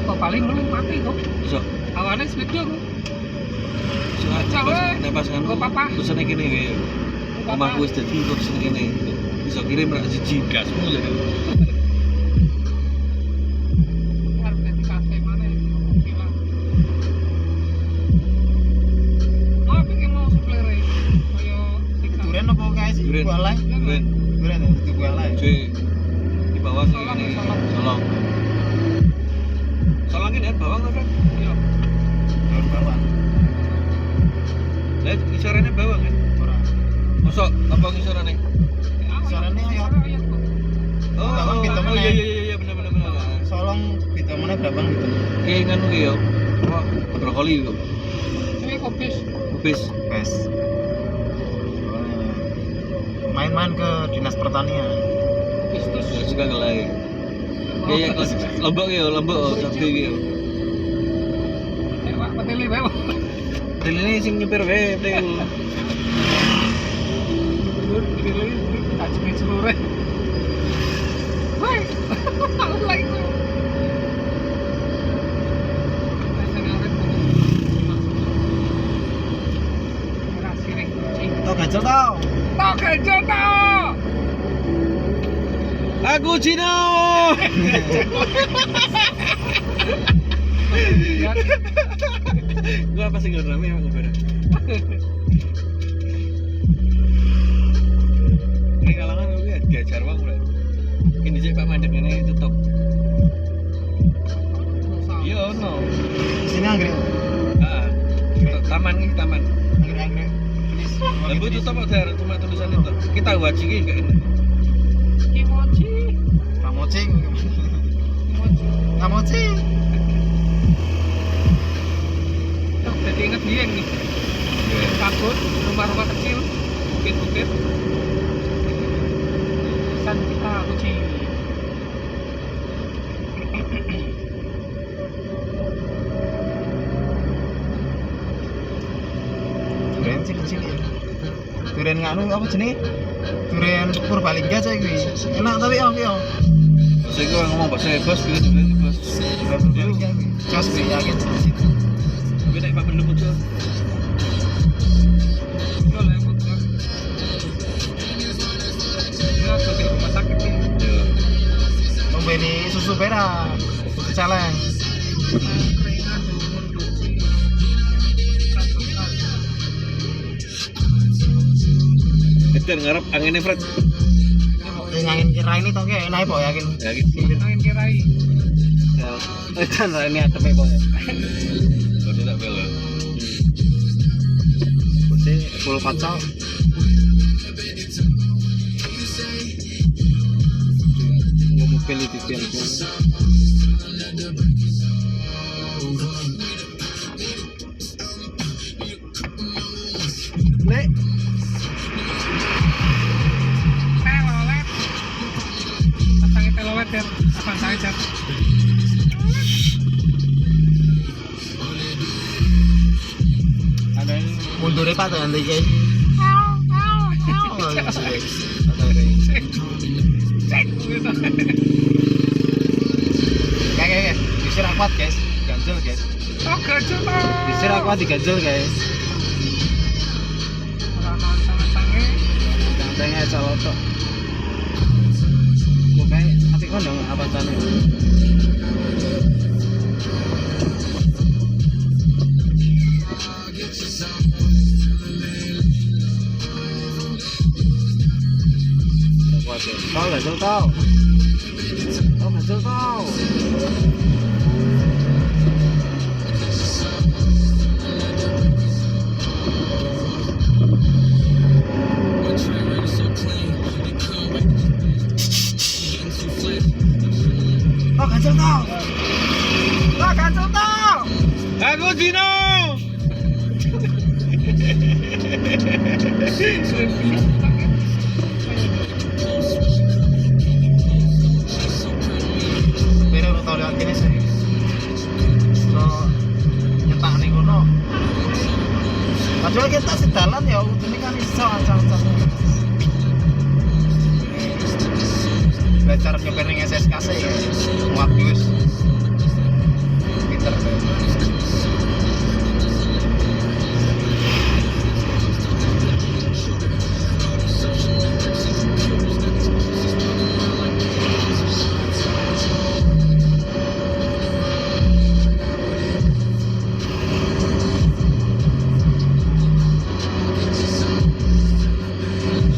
Kok paling lu mati kok. So, Awane speedung. so weh. pas kan. Gak apa-apa. Terus ana kene ya. Omahku wis dadi kok sing kene. Bisa kirim rak siji gasmu lho. Harus di kafe mana ya? Bilang. Mau bikin mau suplere. Kayak siksa. Duren apa guys? Duren. Bualai. Duren. Duren ya, itu bualai. Cuy. Di bawah Solong, ini. solong. Solong. Solong ini bawang apa? Iya. Daun bawang. Lah kisarannya bawang kan? Orang. Mosok apa kisarannya? Kisarannya ayo. Oh, Bawang gitu mana? iya benar. Solong gitu mana berapa gitu. Kayak nganu ki yo. Apa brokoli yo. Ini kopis. Habis. Guys. Main-main ke dinas pertanian. Pistus. Ya suka gelai. Iya, lombok yo, lombok tapi yo. Wah, peteli wae. Dan ini sing nyupir wae, Tel. Pilih tajmin seluruh. Woi. Aku lagi tuh. Tau gajel tau. Tau gajel tau. Aku Cino. Gua apa sih rame emang ngobrol. Ini kalangan gue diajar bang udah. Ini sih Pak Mandek ini tutup. Iya no. Sini anggrek. Ah, taman ini taman. Anggrek. Lampu tutup ada cuma tulisan itu. Kita wajib ini enggak ini. Kimochi. Kamoci. Kamoci. Tuh, jadi inget dia nih. Kabut, rumah-rumah kecil, bukit-bukit. San kita uji. Duren cilik-cilik ya. Duren nganu apa jenenge? Duren Purbalingga cah iki. Enak tapi yo yo. Saya gue ngomong bahasa bos, pilih sebenarnya bos. Duren Purbalingga iki. Jos yakin sih. Gue naik Pak Bendung aja. ya celeng. Keringan produksi Itu ngarep anginnya Fred. Ngangin kira ini toh kayak enak po yakin. Ya gitu. angin kirai Kan ini ada po ya. Kalau tidak belok. Bose full kacau. Mobil itu pian. Nek telolet pasangin telolet ya apa saja ada yang mundurnya pak tuh nanti guys. Kayak disir akuat guys, ganjel guys. oh gajah Disir akuat diganjel guys. orang sangat-sangat Gantengnya calotok. Pokoknya hati kan dong apa tanya. Tao ganjel tao. Tao ganjel tao. Tao ganjel tao. Tao ganjel tao. Aku Dino. Pero udah tau lewat gini sih. So nyetak nih kono. Padahal kita sedalan ya, ini kan iso acang-acang. Belajar nyopir ning SSK sih ya. Muabius. Pinter tuh.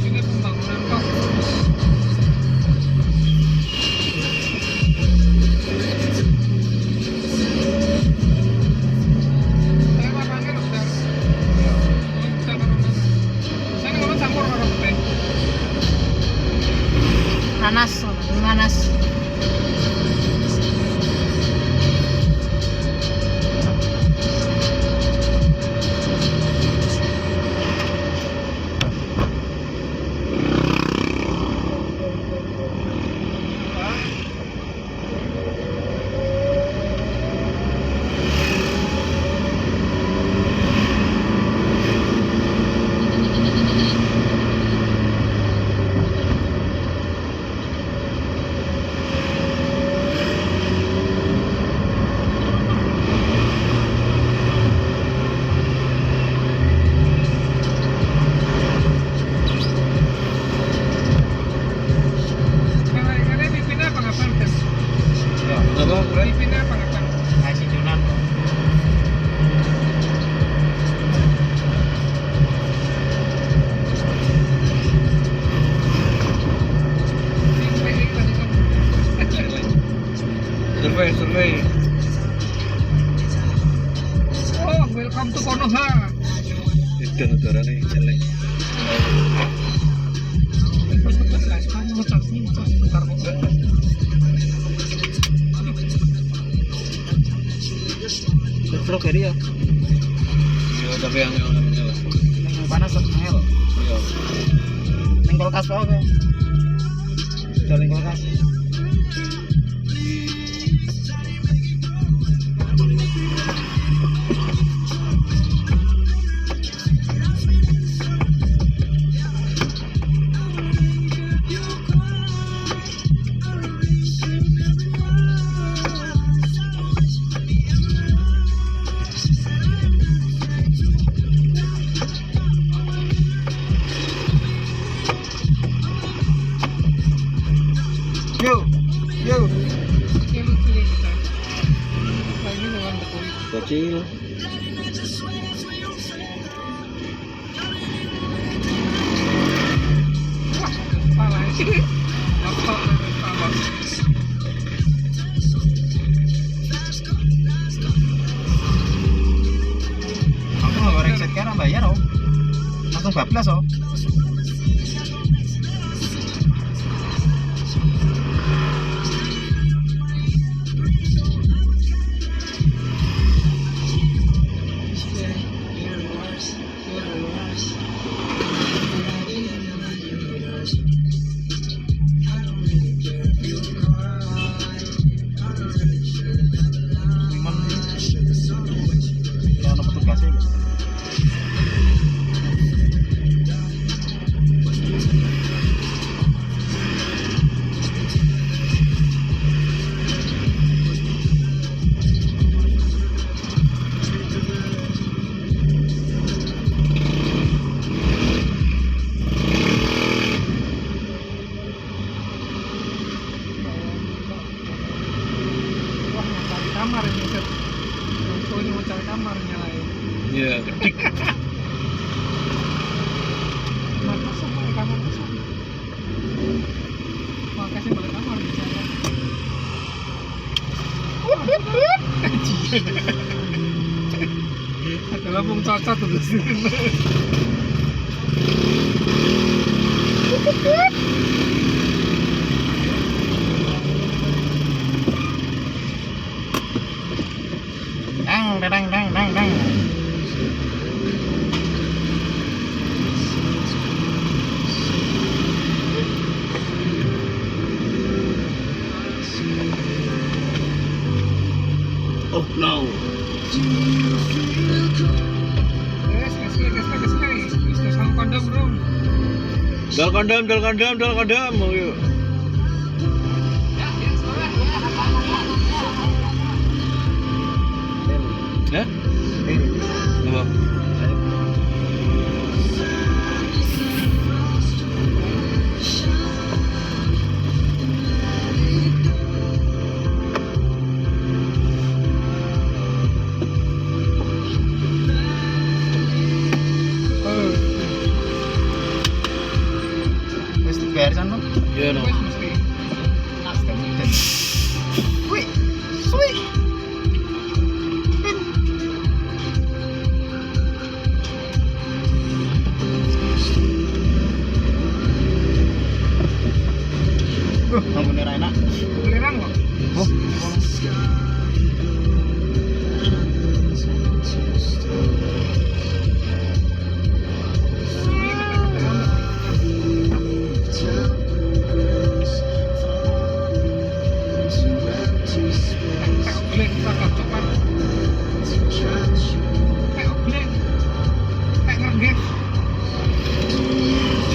ini pembangunan kok saya warnanya udah saya kalau campur orang teh Nanas, nanas. karena pimpinnya apa ngapain teh Ya, Apa Fred? pimpinnya apa ngapain kayak si Junan. PI tadi kan Survei. oh welcome to Konoha Itu negara nih celeng. kamu ngecas nih ngecas bentar kok Strawberry ya. Iya, tapi yang namanya lah. Yang panas ngel. Iya. Ning kulkas kok oke. Jalan kulkas. Yo. kecil. Wah, salah ini. Apa salah? Aku nggak goreng set karena bayar oh. Langsung bablas oh. Cuman ya ono petugasnya. Wah, mau cari kamar ini set. Langsung ini mau cari kamar nyalain. Iya, kedik. Kamar kosong, balik kamar kosong. Makasih balik kamar bisa. Ada lambung cacat tuh di sini. Dang. Oh no. Gas lagi. Bisa sama kondom belum? Dol kondom. Oh, yuk. Ya? Apa? Wis dibayar san Bang? Ya no. Wes mesti. Wih, suwi. Ampun ora enak. Belerang kok. Oh,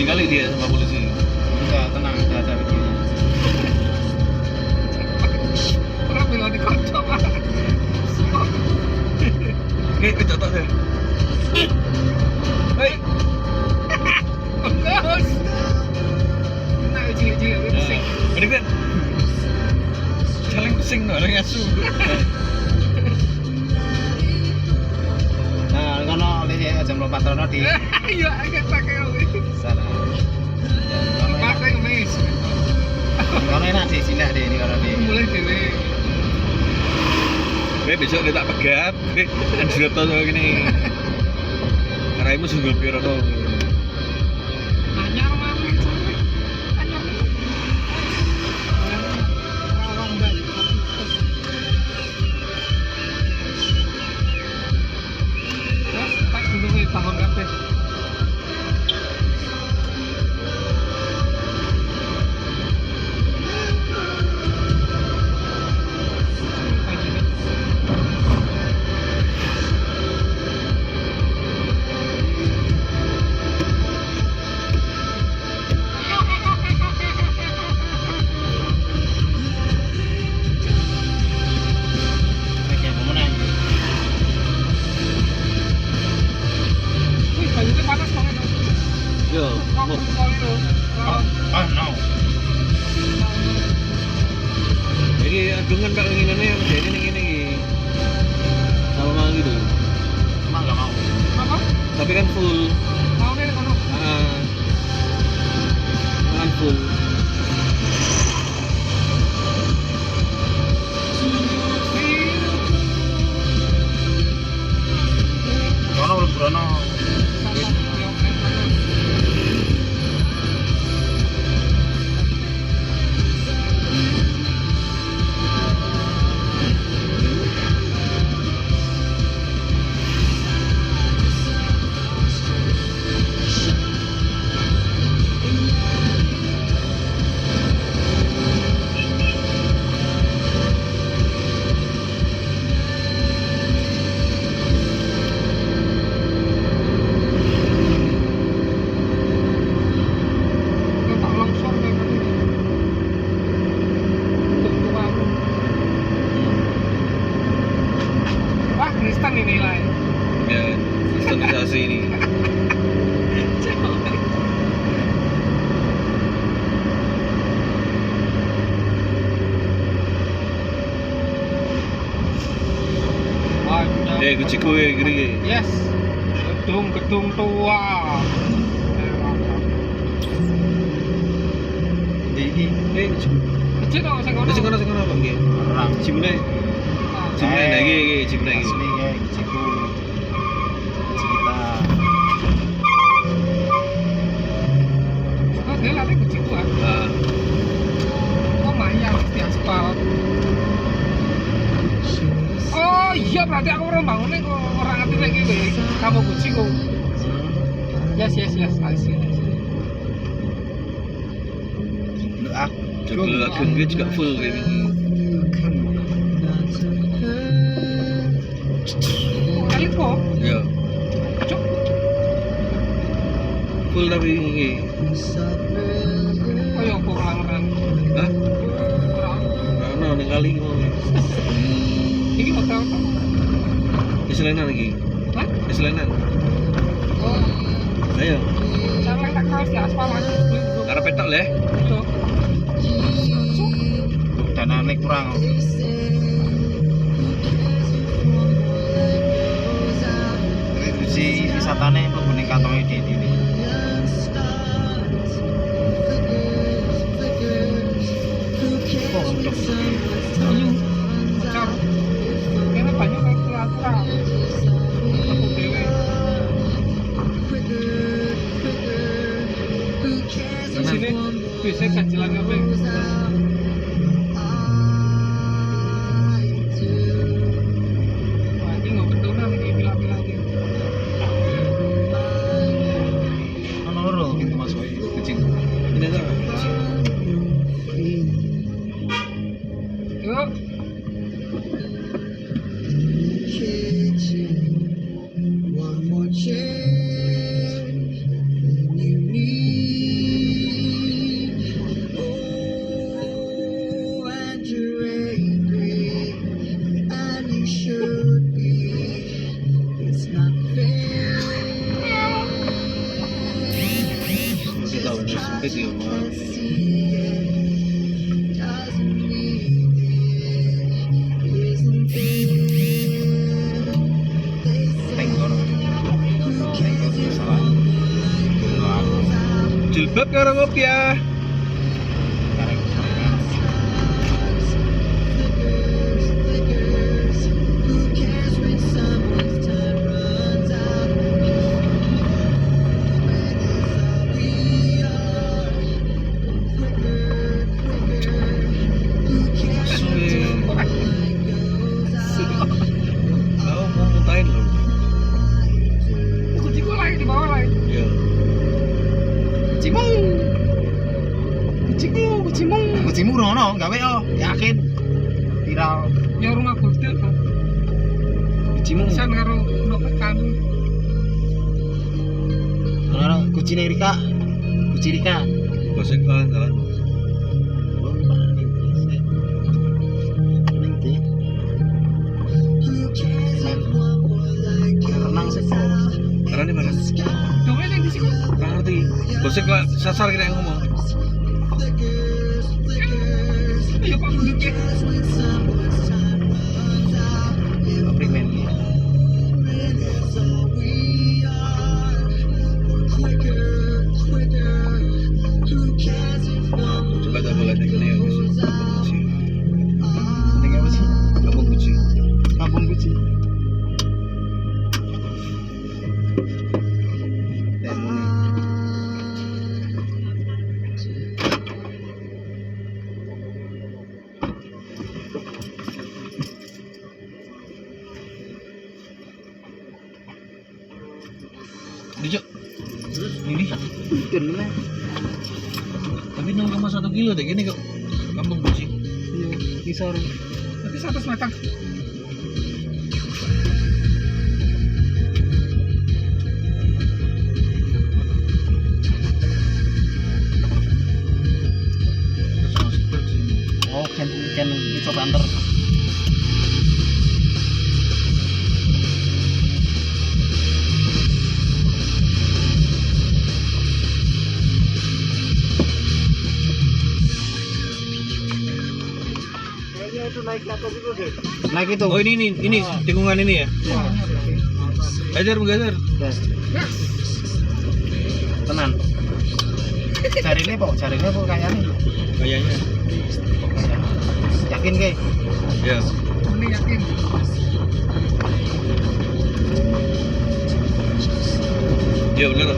Kali dia sama polisi. enggak tenang, udah ada videonya. Orang bilang di kocok lah. Kecotok deh. Hei. Bagus. Nah, cilik-cilik pusing. Ini kan. Saling pusing no, orang asu. Nah, kono oleh jam 4 rono di Iya, agak pakai oli. sana. Ya, kono enak. Pakai ngemis. Kono enak di sini di ini kono di. Mulai dewe. Besok dia tak pegat. Kan jatuh sama gini. Raimu sungguh piro to. Anyar mami cari. Anyar. Rawang banget. Terus tak dulu bangun kabeh. Oke, mau menang. Wih, banyunya panas banget. Yo, Kok mau kok itu. Oh, no. iki agungan tak nginene yang jadi ning ngene iki. Sama mang gitu. Cuma nggak mau. Apa? Tapi kan full. Mau nih kono. Kan full. Kono udah Brono. Tak longsor kayak gitu. Tua. Wah, Kristen ini lah. Ya, kristenisasi ini. Kuciku gede. Yes. Gedung tua. Jadi Kuciku. Kecil dong, saya ngono. Sing kono apa nggih? orang Cimune. Cimune lagi iki, cimune iki. asli kayak keciku. Kita Oh, dia lari kecil gua. Ah, Oh, Maya mesti aspal. Oh iya, berarti aku orang bangunnya kok orang ngerti lagi deh. Kamu kucingku. Yes, I see. lu akun gue juga full kayak gini. Kali kok. Ya, Cuk. full tapi ini. Oh iya, kok orang-orang. Hah? Orang. Nah, ning kali mau. Ini hotel apa? Islenan lagi. Hah? Islenan. Oh, Ayo, saya tak kaos di aspal mas. arep petok leh. Itu. danane kurang. Reduksi wisatane mlebu ning kantonge dhewe. Oh, untuk Banyu. Bocor. Kayaknya banyu kayak kura-kura. Aku dewe. Di sini biasanya ganjilan apa? Wah, ini nggak betul nih pilah-pilah ini. ono loro gitu Mas Boy, kucing. Ini tuh. Yuk. One more change you need. Oh, and you're angry, and you should be. It's not fair. Tapi tahu nih sempit ya mah. Doesn't mean it isn't there. They say Tenggor. Tenggor salah. Kalau aku Jilbab karo kopi ya. karek flickers. Who cares when someone's time runs out? When it's all we are. Quicker. Who cares when the light goes out? Kau mau muntahin loh. Kucing gua lagi di bawah lagi. Ya. kucingmu rono gawe yo yakin viral. Ya rumah bordil kan. Kucingmu. Bisa karo nopo kan. Ono kucing Rika. Kucing Rika. Gosek kan jalan. Renang sih. Karena di mana? Dongeng yang di sini. Nggak ngerti. Gosek lah sasar kita yang ngomong. Ya Pak Bunduknya. Pabrik men. Dijok. Ini. Kena. Tapi 0,1 kilo deh gini kok. Kampung Buci. Iya, kisar. Berarti 100 meter. Oh, kan itu banter. Kayaknya itu naik ke atas itu deh. Naik itu. Oh ini tikungan ini ya. Gajar menggajar. Gas. Tenan. Cari ini kok kayaknya. Kayaknya. Yakin ke? Ya. Ini yakin. Iya benar.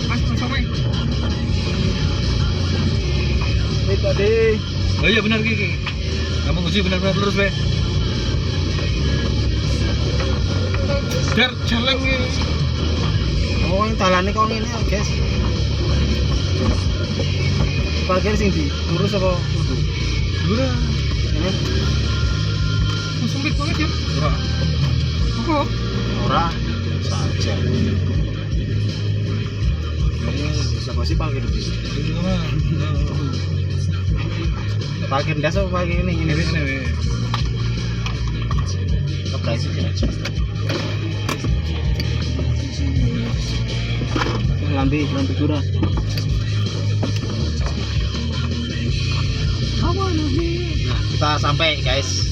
Mas sampai. Ini tadi. Oh iya benar Kiki. Kampung Buci benar-benar lurus be. Jalan ini. Oh, yang talane kok ngene, guys. Parkir sing di lurus apa kudu? Lurus. Ini Sumpit banget ya. Ora. Apa? ora saja. Siapa sih parkir di sini? Ini ora. Parkir das apa parkir ini? Ini Ini. surprise aja. Lambi curah. Nah, kita sampai guys.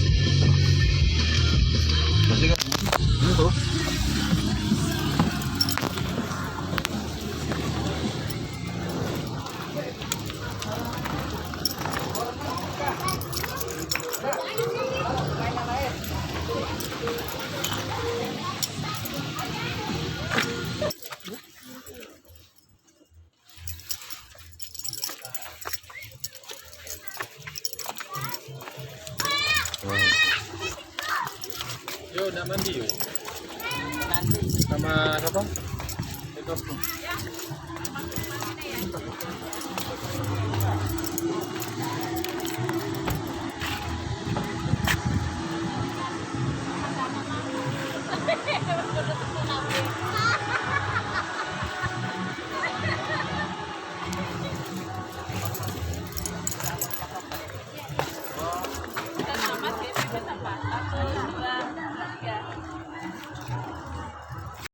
Masih kan? Ini tuh. Yo udah mandi yuk. Sama siapa? Itu.